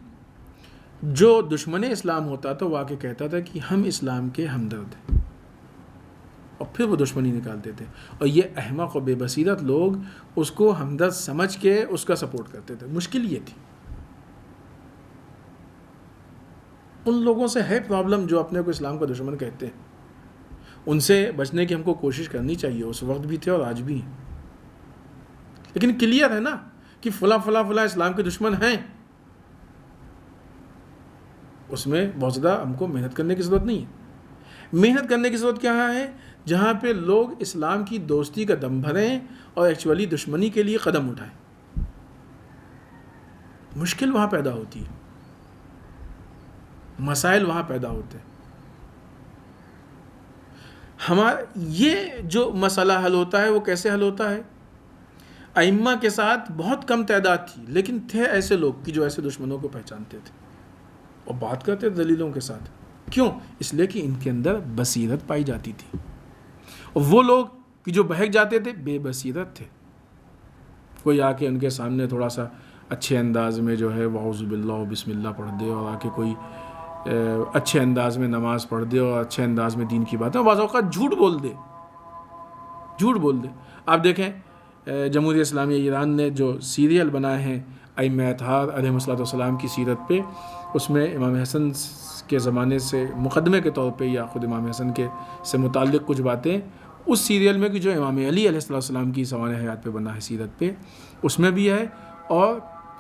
جو دشمن اسلام ہوتا تھا وہ آ کے کہتا تھا کہ ہم اسلام کے ہمدرد ہیں، اور پھر وہ دشمنی نکالتے تھے، اور یہ احمق و بے بصیرت لوگ اس کو ہمدرد سمجھ کے اس کا سپورٹ کرتے تھے۔ مشکل یہ تھی۔ ان لوگوں سے ہے پرابلم جو اپنے کو اسلام کا دشمن کہتے ہیں، ان سے بچنے کی ہم کو کوشش کرنی چاہیے، اس وقت بھی تھے اور آج بھی ہیں، لیکن کلیئر ہے نا کہ فلاں فلاں فلاں اسلام کے دشمن ہیں، اس میں بہت زیادہ ہم کو محنت کرنے کی ضرورت نہیں ہے۔ محنت کرنے کی ضرورت کیا ہے؟ جہاں پہ لوگ اسلام کی دوستی کا دم بھریں اور ایکچولی دشمنی کے لیے قدم اٹھائیں، مشکل وہاں پیدا ہوتی ہے، مسائل وہاں پیدا ہوتے ہیں۔ یہ جو مسئلہ حل ہوتا ہے وہ کیسے حل ہوتا ہے؟ ائمہ کے ساتھ بہت کم تعداد تھی، لیکن تھے ایسے لوگ کہ جو ایسے دشمنوں کو پہچانتے تھے اور بات کرتے تھے دلیلوں کے ساتھ۔ کیوں؟ اس لیے کہ ان کے اندر بصیرت پائی جاتی تھی، اور وہ لوگ کہ جو بہک جاتے تھے بے بصیرت تھے۔ کوئی آ کے ان کے سامنے تھوڑا سا اچھے انداز میں جو ہے وَأَعُوذُ بِاللَّهِ بسم اللہ پڑھ دے اور آ کے کوئی اچھے انداز میں نماز پڑھ دے اور اچھے انداز میں دین کی باتیں، بعض اوقات جھوٹ بول دے. آپ دیکھیں جمہوریہ اسلامیہ ایران نے جو سیریل بنائے ہیں ائمہ اطہار علیہم السلام کی سیرت پہ، اس میں امام حسن کے زمانے سے مقدمے کے طور پہ یا خود امام حسن کے سے متعلق کچھ باتیں اس سیریل میں، کہ جو امام علی علیہ السلام کی سوانح حیات پہ بنا ہے سیرت پہ، اس میں بھی ہے. اور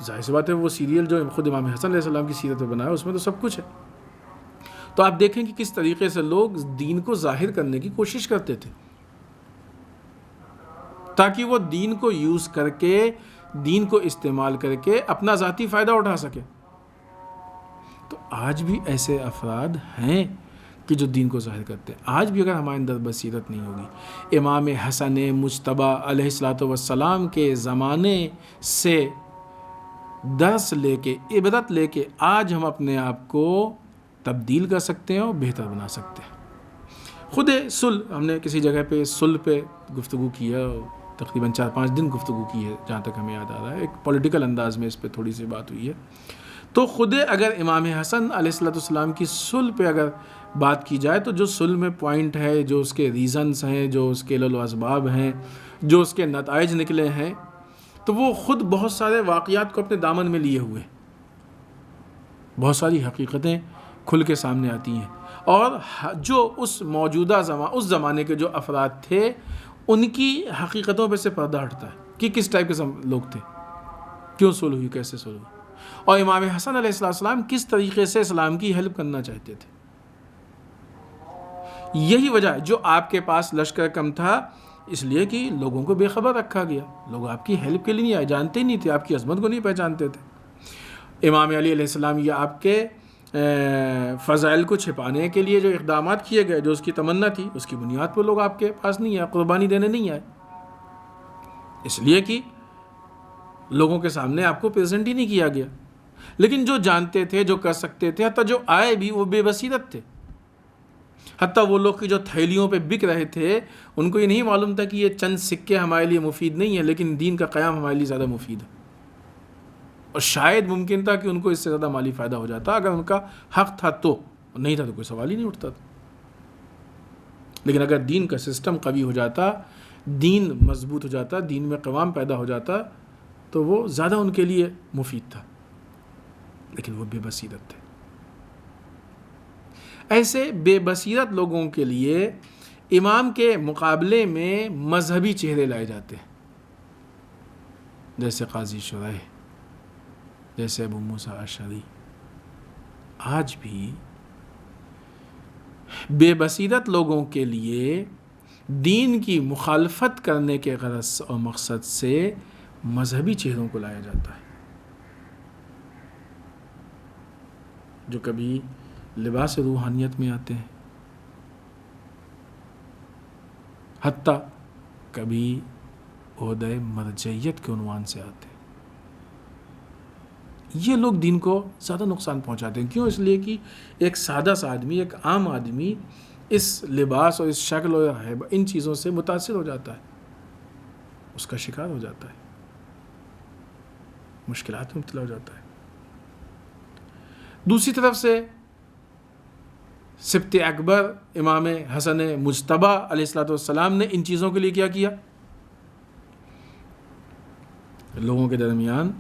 ظاہر سی بات ہے وہ سیریل جو خود امام حسن علیہ السلام کی سیرت پہ بنا ہے اس میں تو سب کچھ ہے. تو آپ دیکھیں کہ کس طریقے سے لوگ دین کو ظاہر کرنے کی کوشش کرتے تھے تاکہ وہ دین کو یوز کر کے، دین کو استعمال کر کے اپنا ذاتی فائدہ اٹھا سکے. تو آج بھی ایسے افراد ہیں کہ جو دین کو ظاہر کرتے ہیں. آج بھی اگر ہمارے اندر بصیرت نہیں ہوگی، امام حسن مجتبیٰ علیہ السلام کے زمانے سے درس لے کے، عبرت لے کے، آج ہم اپنے آپ کو تبدیل کر سکتے ہیں اور بہتر بنا سکتے ہیں. خود صلح، ہم نے کسی جگہ پہ صلح پہ گفتگو کی ہے، تقریباً 4-5 دن گفتگو کی ہے جہاں تک ہمیں یاد آ رہا ہے. ایک پولیٹیکل انداز میں اس پہ تھوڑی سی بات ہوئی ہے. تو خود اگر امام حسن علیہ السلام کی صلح پہ اگر بات کی جائے تو جو صلح میں پوائنٹ ہے، جو اس کے ریزنز ہیں، جو اس کے علل و اسباب ہیں، جو اس کے نتائج نکلے ہیں، تو وہ خود بہت سارے واقعات کو اپنے دامن میں لیے ہوئے، بہت ساری حقیقتیں کھل کے سامنے آتی ہیں. اور جو اس موجودہ اس زمانے کے جو افراد تھے ان کی حقیقتوں پہ سے پردہ ہٹتا ہے کہ کس ٹائپ کے لوگ تھے، کیوں صلح ہوئی، کیسے صلح ہوئی، اور امام حسن علیہ السلام کس طریقے سے اسلام کی ہیلپ کرنا چاہتے تھے. یہی وجہ ہے جو آپ کے پاس لشکر کم تھا اس لیے کہ لوگوں کو بے خبر رکھا گیا، لوگ آپ کی ہیلپ کے لیے نہیں آئے، جانتے ہی نہیں تھے، آپ کی عظمت کو نہیں پہچانتے تھے. امام علی علیہ السلام یا آپ کے فضائل کو چھپانے کے لیے جو اقدامات کیے گئے، جو اس کی تمنا تھی، اس کی بنیاد پر لوگ آپ کے پاس نہیں آئے، قربانی دینے نہیں آئے، اس لیے کہ لوگوں کے سامنے آپ کو پریزنٹ ہی نہیں کیا گیا. لیکن جو جانتے تھے، جو کر سکتے تھے، حتیٰ جو آئے بھی وہ بے بصیرت تھے. حتیٰ وہ لوگ جو تھیلیوں پہ بک رہے تھے ان کو یہ نہیں معلوم تھا کہ یہ چند سکے ہمارے لیے مفید نہیں ہیں، لیکن دین کا قیام ہمارے لیے زیادہ مفید ہے. اور شاید ممکن تھا کہ ان کو اس سے زیادہ مالی فائدہ ہو جاتا اگر ان کا حق تھا، تو نہیں تھا تو کوئی سوال ہی نہیں اٹھتا تھا. لیکن اگر دین کا سسٹم قوی ہو جاتا، دین مضبوط ہو جاتا، دین میں قوام پیدا ہو جاتا، تو وہ زیادہ ان کے لیے مفید تھا. لیکن وہ بے بصیرت تھے. ایسے بے بصیرت لوگوں کے لیے امام کے مقابلے میں مذہبی چہرے لائے جاتے ہیں، جیسے قاضی شریح، جیسے ابو موسیٰ اشعری. آج بھی بے بصیرت لوگوں کے لیے دین کی مخالفت کرنے کے غرض اور مقصد سے مذہبی چہروں کو لایا جاتا ہے، جو کبھی لباس روحانیت میں آتے ہیں، حتیٰ کبھی عہدہ مرجعیت کے عنوان سے آتے ہیں. یہ لوگ دین کو زیادہ نقصان پہنچاتے ہیں. کیوں؟ اس لیے کہ ایک سادہ سا آدمی، ایک عام آدمی اس لباس اور اس شکل اور ان چیزوں سے متاثر ہو جاتا ہے، اس کا شکار ہو جاتا ہے، مشکلات میں مبتلا ہو جاتا ہے. دوسری طرف سے سبط اکبر امام حسن مجتبیٰ علیہ السلام نے ان چیزوں کے لیے کیا کیا؟ لوگوں کے درمیان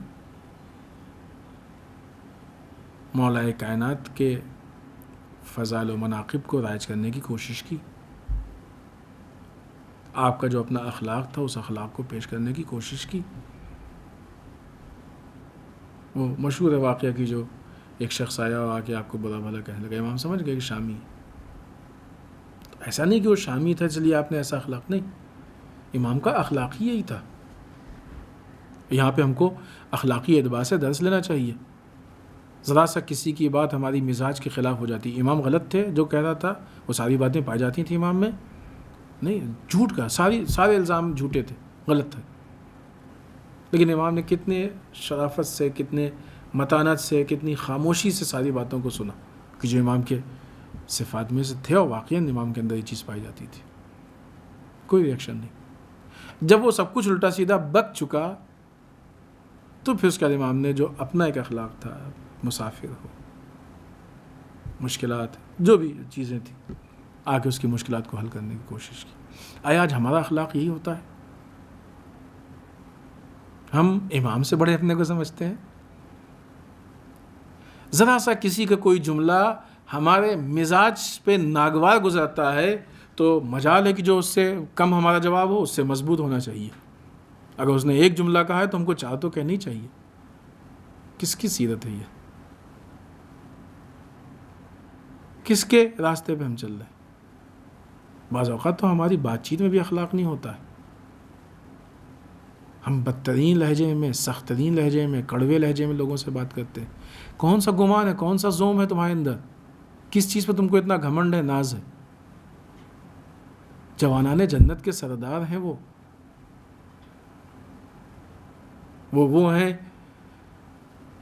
مولا کائنات کے فضائل و مناقب کو رائج کرنے کی کوشش کی. آپ کا جو اپنا اخلاق تھا اس اخلاق کو پیش کرنے کی کوشش کی. وہ مشہور واقعہ کی جو ایک شخص آیا اور آ کے آپ کو برا بھلا کہنے لگا، امام سمجھ گئے کہ شامی. ایسا نہیں کہ وہ شامی تھا چلیے آپ نے ایسا اخلاق، نہیں، امام کا اخلاق ہی یہی تھا. یہاں پہ ہم کو اخلاقی اعتبار سے درس لینا چاہیے. ذرا سا کسی کی بات ہماری مزاج کے خلاف ہو جاتی، امام غلط تھے جو کہہ رہا تھا، وہ ساری باتیں پائی جاتی تھیں امام میں، نہیں، جھوٹ کا سارے الزام جھوٹے تھے، غلط تھے. لیکن امام نے کتنے شرافت سے، کتنے متانت سے، کتنی خاموشی سے ساری باتوں کو سنا کہ جو امام کے صفات میں سے تھے اور واقعاً امام کے اندر یہ چیز پائی جاتی تھی. کوئی ریئیکشن نہیں. جب وہ سب کچھ الٹا سیدھا بک چکا تو پھر اس کے بعد امام نے جو اپنا ایک اخلاق تھا، مسافر ہو، مشکلات جو بھی چیزیں تھیں، آ کے اس کی مشکلات کو حل کرنے کی کوشش کی۔ آیا آج ہمارا اخلاق یہی ہوتا ہے؟ ہم امام سے بڑے اپنے کو سمجھتے ہیں؟ ذرا سا کسی کا کوئی جملہ ہمارے مزاج پہ ناگوار گزرتا ہے تو مجال ہے کہ جو اس سے کم ہمارا جواب ہو اس سے مضبوط ہونا چاہیے۔ اگر اس نے ایک جملہ کہا ہے تو ہم کو 4 تو کہنی چاہیے۔ کس کی سیرت ہے یہ؟ کس کے راستے پہ ہم چل رہے ہیں؟ بعض اوقات تو ہماری بات چیت میں بھی اخلاق نہیں ہوتا ہے، ہم بدترین لہجے میں، سخت ترین لہجے میں، کڑوے لہجے میں لوگوں سے بات کرتے ہیں۔ کون سا گمان ہے، کون سا زوم ہے تمہارے اندر؟ کس چیز پہ تم کو اتنا گھمنڈ ہے، ناز ہے؟ جوانان جنت کے سردار ہیں وہ ہیں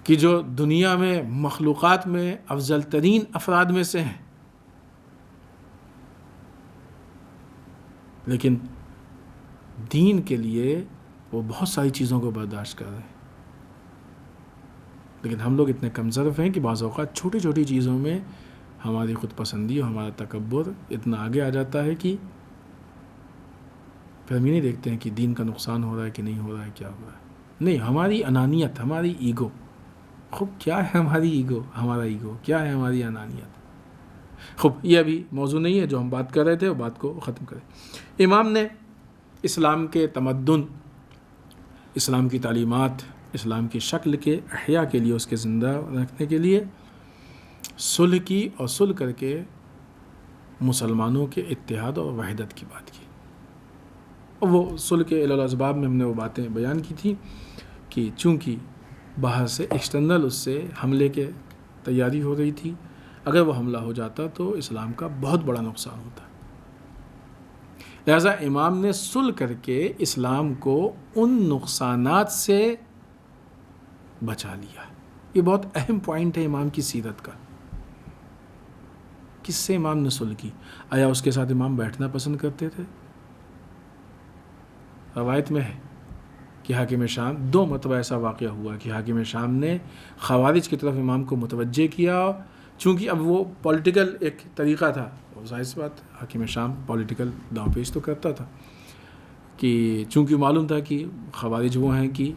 کہ جو دنیا میں مخلوقات میں افضل ترین افراد میں سے ہیں، لیکن دین کے لیے وہ بہت ساری چیزوں کو برداشت کر رہے ہیں۔ لیکن ہم لوگ اتنے کمزور ہیں کہ بعض اوقات چھوٹی چھوٹی چیزوں میں ہماری خود پسندی اور ہمارا تکبر اتنا آگے آ جاتا ہے کہ پھر ہم یہ نہیں دیکھتے ہیں کہ دین کا نقصان ہو رہا ہے کہ نہیں ہو رہا ہے، کیا ہو رہا ہے۔ نہیں، ہماری انانیت، ہماری ایگو، خوب کیا ہے ہماری ایگو، ہمارا ایگو کیا ہے، ہماری انانیت۔ خوب یہ ابھی موضوع نہیں ہے جو ہم بات کر رہے تھے، وہ بات کو ختم کریں۔ امام نے اسلام کے تمدن، اسلام کی تعلیمات، اسلام کی شکل کے احیاء کے لیے، اس کے زندہ رکھنے کے لیے صلح کی، اور صلح کر کے مسلمانوں کے اتحاد اور وحدت کی بات کی۔ اور وہ صلح کے الاسباب میں ہم نے وہ باتیں بیان کی تھی کہ چونکہ باہر سے ایکسٹرنل اس سے حملے کے تیاری ہو رہی تھی، اگر وہ حملہ ہو جاتا تو اسلام کا بہت بڑا نقصان ہوتا۔ لہذا امام نے صلح کر کے اسلام کو ان نقصانات سے بچا لیا۔ یہ بہت اہم پوائنٹ ہے امام کی سیرت کا۔ کس سے امام نے صلح کی؟ آیا اس کے ساتھ امام بیٹھنا پسند کرتے تھے؟ روایت میں ہے کہ حاکم شام 2 مرتبہ ایسا واقعہ ہوا کہ حاکم شام نے خوارج کی طرف امام کو متوجہ کیا، چونکہ اب وہ پولیٹیکل ایک طریقہ تھا، ظاہر سی بات حاکم شام پولیٹیکل داؤ پیش تو کرتا تھا، کہ چونکہ معلوم تھا کہ خوارج وہ ہیں کہ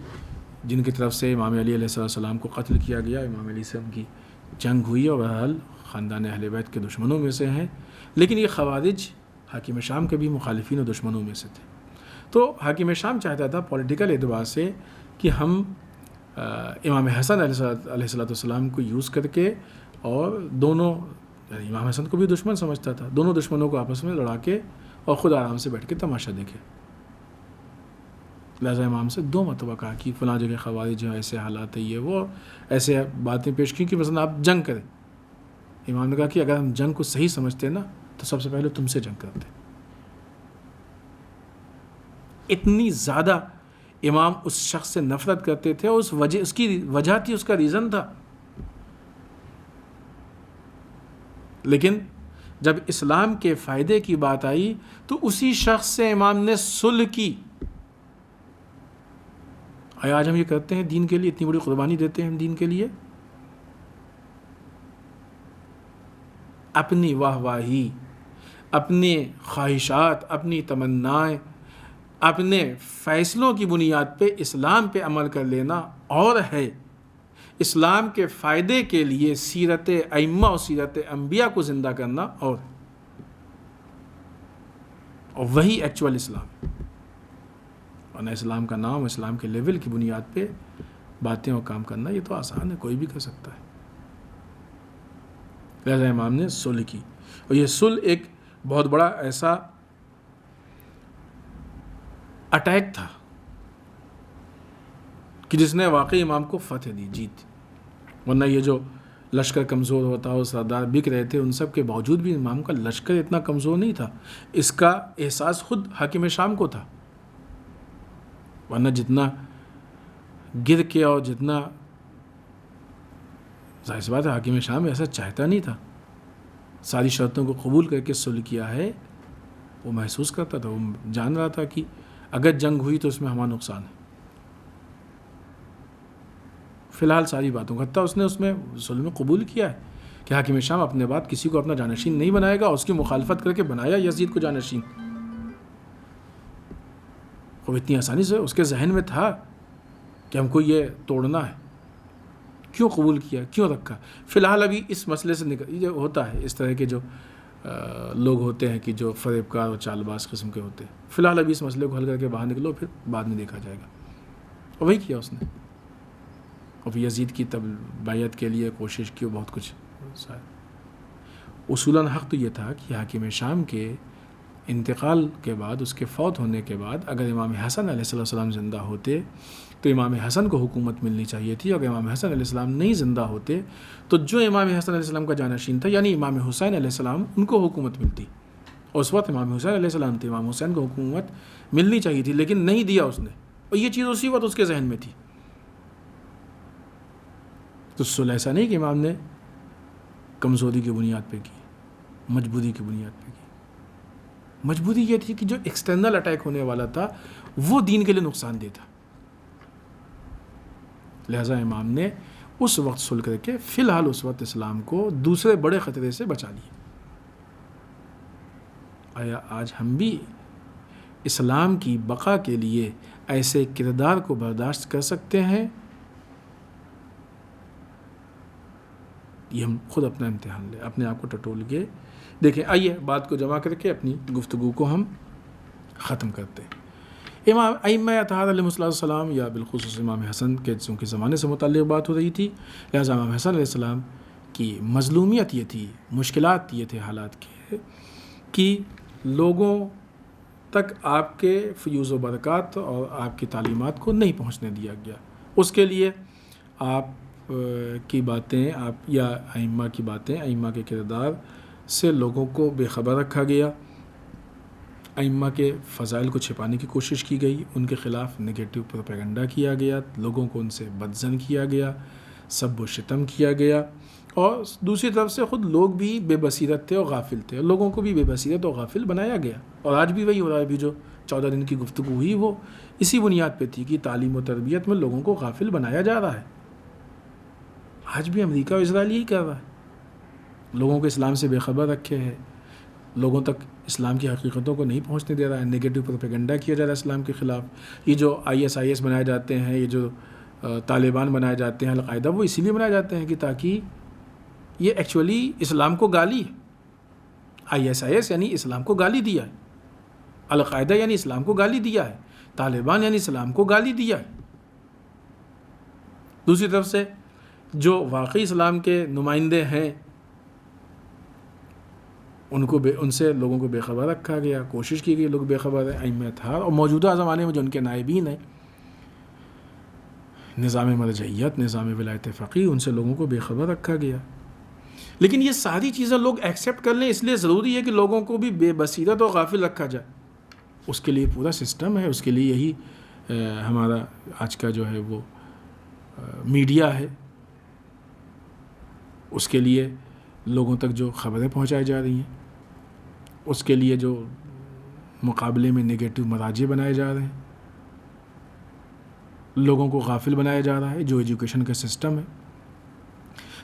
جن کی طرف سے امام علی علیہ السلام کو قتل کیا گیا، امام علی سے ان کی جنگ ہوئی اور بہرحال خاندان اہل بیت کے دشمنوں میں سے ہیں، لیکن یہ خوارج حاکم شام کے بھی مخالفین و دشمنوں میں سے تھے۔ تو حاکم شام چاہتا تھا پولیٹیکل اعتبار سے کہ ہم امام حسن علیہ السلام کو یوز کر کے، اور دونوں، یعنی امام حسن کو بھی دشمن سمجھتا تھا، دونوں دشمنوں کو آپس میں لڑا کے اور خود آرام سے بیٹھ کے تماشا دیکھے۔ لہٰذا امام سے 2 مرتبہ کہا کہ فلاں جگہ خوارج ہیں، ایسے حالات ہیں، یہ وہ ایسے باتیں پیش کی کہ مثلا آپ جنگ کریں۔ امام نے کہا کہ اگر ہم جنگ کو صحیح سمجھتے نا تو سب سے پہلے تم سے جنگ کرتے۔ اتنی زیادہ امام اس شخص سے نفرت کرتے تھے، اور اس کی وجہ تھی، اس کا ریزن تھا۔ لیکن جب اسلام کے فائدے کی بات آئی تو اسی شخص سے امام نے صلح کی۔ آیا آج ہم یہ کرتے ہیں دین کے لیے؟ اتنی بڑی قربانی دیتے ہیں ہم دین کے لیے؟ اپنی واہ واہی، اپنے خواہشات، اپنی تمنائیں، اپنے فیصلوں کی بنیاد پہ اسلام پہ عمل کر لینا اور ہے، اسلام کے فائدے کے لیے سیرت ائمہ اور سیرت انبیاء کو زندہ کرنا اور وہی ایکچول اسلام۔ ورنہ اسلام کا نام، اسلام کے لیول کی بنیاد پہ باتیں اور کام کرنا یہ تو آسان ہے، کوئی بھی کر سکتا ہے۔ لہذا امام نے صلح کی، اور یہ صلح ایک بہت بڑا ایسا اٹیک تھا کہ جس نے واقعی امام کو فتح دی، جیت۔ ورنہ یہ جو لشکر کمزور ہوتا اور سردار بک رہے تھے، ان سب کے باوجود بھی امام کا لشکر اتنا کمزور نہیں تھا۔ اس کا احساس خود حاکم شام کو تھا، ورنہ جتنا گر کے اور جتنا، ظاہر سی بات ہے حاکم شام ایسا چاہتا نہیں تھا، ساری شرطوں کو قبول کر کے صلح کیا ہے، وہ محسوس کرتا تھا، وہ جان رہا تھا کہ اگر جنگ ہوئی تو اس میں ہمارا نقصان ہے۔ فی الحال ساری باتوں کا، حتیٰ اس نے اس میں ظلم قبول کیا ہے کہ حاکم شام اپنے بعد کسی کو اپنا جانشین نہیں بنائے گا، اس کی مخالفت کر کے بنایا یزید کو جانشین۔ وہ اتنی آسانی سے اس کے ذہن میں تھا کہ ہم کو یہ توڑنا ہے، کیوں قبول کیا، کیوں رکھا؟ فی الحال ابھی اس مسئلے سے نکل، یہ ہوتا ہے اس طرح کے جو لوگ ہوتے ہیں کہ جو فریب کار اور چال باز قسم کے ہوتے ہیں، فی الحال ابھی اس مسئلے کو حل کر کے باہر نکلو، پھر بعد میں دیکھا جائے گا۔ اور وہی کیا اس نے، اور یزید کی بیعت کے لیے کوشش کی، بہت کچھ۔ اصولاً حق تو یہ تھا کہ حاکم شام کے انتقال کے بعد، اس کے فوت ہونے کے بعد، اگر امام حسن علیہ السلام زندہ ہوتے تو امام حسن کو حکومت ملنی چاہیے تھی، اگر امام حسن علیہ السلام نہیں زندہ ہوتے تو جو امام حسن علیہ السلام کا جانشین تھا یعنی امام حسین علیہ السلام، ان کو حکومت ملتی، اور اس وقت امام حسین علیہ السلام تھے، امام حسین کو حکومت ملنی چاہیے تھی، لیکن نہیں دیا اس نے، اور یہ چیز اسی وقت اس کے ذہن میں تھی۔ تو صلح ایسا نہیں کہ امام نے کمزوری کی بنیاد پہ کی، مجبوری کی بنیاد پہ کی۔ مجبوری یہ تھی کہ جو ایکسٹرنل اٹیک ہونے والا تھا وہ دین کے لیے نقصان دہ تھا، لہٰذا امام نے اس وقت صلح کر کے فی الحال اس وقت اسلام کو دوسرے بڑے خطرے سے بچا لیا۔ آیا آج ہم بھی اسلام کی بقا کے لیے ایسے کردار کو برداشت کر سکتے ہیں؟ یہ ہم خود اپنا امتحان لیں، اپنے آپ کو ٹٹول کے دیکھیں۔ آئیے بات کو جمع کر کے اپنی گفتگو کو ہم ختم کرتے ہیں۔ امام ائمہ اطہار علیہ السلام، یا بالخصوص امام حسن کے چونکہ زمانے سے متعلق بات ہو رہی تھی، لہٰذا امام حسن علیہ السلام کی مظلومیت یہ تھی، مشکلات یہ تھے حالات کے، کہ لوگوں تک آپ کے فیوز و برکات اور آپ کی تعلیمات کو نہیں پہنچنے دیا گیا۔ اس کے لیے آپ کی باتیں، آپ یا ائمہ کی باتیں، ائمہ کے کردار سے لوگوں کو بے خبر رکھا گیا، ائمہ کے فضائل کو چھپانے کی کوشش کی گئی، ان کے خلاف نگیٹو پروپیگنڈا کیا گیا، لوگوں کو ان سے بدظن کیا گیا، سب و شتم کیا گیا، اور دوسری طرف سے خود لوگ بھی بے بصیرت تھے اور غافل تھے، اور لوگوں کو بھی بے بصیرت اور غافل بنایا گیا۔ اور آج بھی وہی ہو رہا ہے، ابھی جو 14 دن کی گفتگو ہوئی وہ اسی بنیاد پہ تھی کہ تعلیم و تربیت میں لوگوں کو غافل بنایا جا رہا ہے۔ آج بھی امریکہ اور اسرائیل یہی کر رہا ہے، لوگوں کو اسلام سے بے خبر رکھے ہے، لوگوں تک اسلام کی حقیقتوں کو نہیں پہنچنے دے رہا ہے، نگیٹو پروپیگنڈا کیا جا رہا ہے اسلام کے خلاف۔ یہ جو IS بنائے جاتے ہیں، یہ جو طالبان بنائے جاتے ہیں، القاعدہ، وہ اسی لیے بنائے جاتے ہیں کہ تاکہ یہ ایکچولی اسلام کو گالی ہے۔ IS یعنی اسلام کو گالی دیا ہے، القاعدہ یعنی اسلام کو گالی دیا ہے، طالبان یعنی اسلام کو گالی دیا ہے۔ دوسری طرف سے جو واقعی اسلام کے نمائندے ہیں ان سے لوگوں کو بے خبر رکھا گیا، کوشش کی گئی لوگ بے خبر ہیں۔ ائمہ اطہار اور موجودہ زمانے میں جو ان کے نائبین ہیں، نظام مرجعیت، نظام ولایت فقیہ، ان سے لوگوں کو بے خبر رکھا گیا۔ لیکن یہ ساری چیزیں لوگ ایکسیپٹ کر لیں، اس لیے ضروری ہے کہ لوگوں کو بھی بے بصیرت اور غافل رکھا جائے۔ اس کے لیے پورا سسٹم ہے، اس کے لیے یہی ہمارا آج کا جو ہے وہ میڈیا ہے، اس کے لیے لوگوں تک جو خبریں پہنچائی جا رہی ہیں، اس کے لیے جو مقابلے میں نگیٹو مراجع بنائے جا رہے ہیں، لوگوں کو غافل بنایا جا رہا ہے، جو ایجوکیشن کا سسٹم ہے،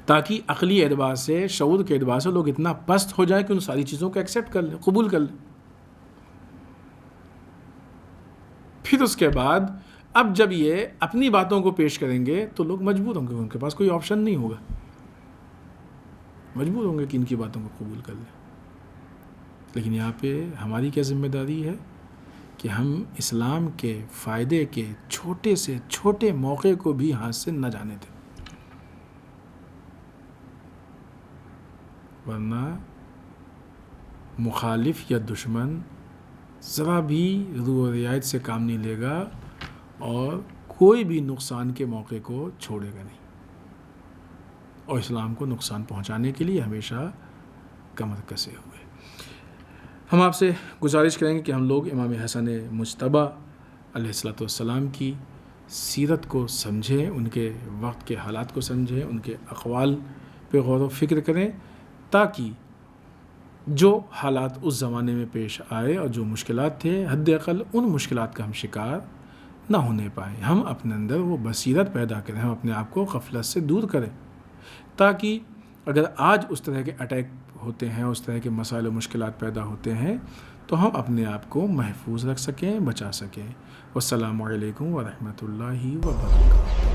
تاکہ عقلی اعتبار سے، شعور کے اعتبار سے لوگ اتنا پست ہو جائیں کہ ان ساری چیزوں کو ایکسیپٹ کر لیں، قبول کر لیں۔ پھر اس کے بعد اب جب یہ اپنی باتوں کو پیش کریں گے تو لوگ مجبور ہوں گے، ان کے پاس کوئی آپشن نہیں ہوگا، مجبور ہوں گے کہ ان کی باتوں کو قبول کر لیں۔ لیکن یہاں پہ ہماری کیا ذمہ داری ہے کہ ہم اسلام کے فائدے کے چھوٹے سے چھوٹے موقع کو بھی ہاتھ سے نہ جانے دیں، ورنہ مخالف یا دشمن ذرا بھی رو و رعایت سے کام نہیں لے گا اور کوئی بھی نقصان کے موقع کو چھوڑے گا نہیں، اور اسلام کو نقصان پہنچانے کے لیے ہمیشہ کمر کسے ہوئے۔ ہم آپ سے گزارش کریں گے کہ ہم لوگ امام حسن مجتبیٰ علیہ السلام کی سیرت کو سمجھیں، ان کے وقت کے حالات کو سمجھیں، ان کے اقوال پہ غور و فکر کریں، تاکہ جو حالات اس زمانے میں پیش آئے اور جو مشکلات تھے، حد اقل ان مشکلات کا ہم شکار نہ ہونے پائیں، ہم اپنے اندر وہ بصیرت پیدا کریں، ہم اپنے آپ کو غفلت سے دور کریں، تاکہ اگر آج اس طرح کے اٹیک ہوتے ہیں، اس طرح کے مسائل و مشکلات پیدا ہوتے ہیں تو ہم اپنے آپ کو محفوظ رکھ سکیں، بچا سکیں۔ والسلام علیکم ورحمۃ اللہ وبرکاتہ۔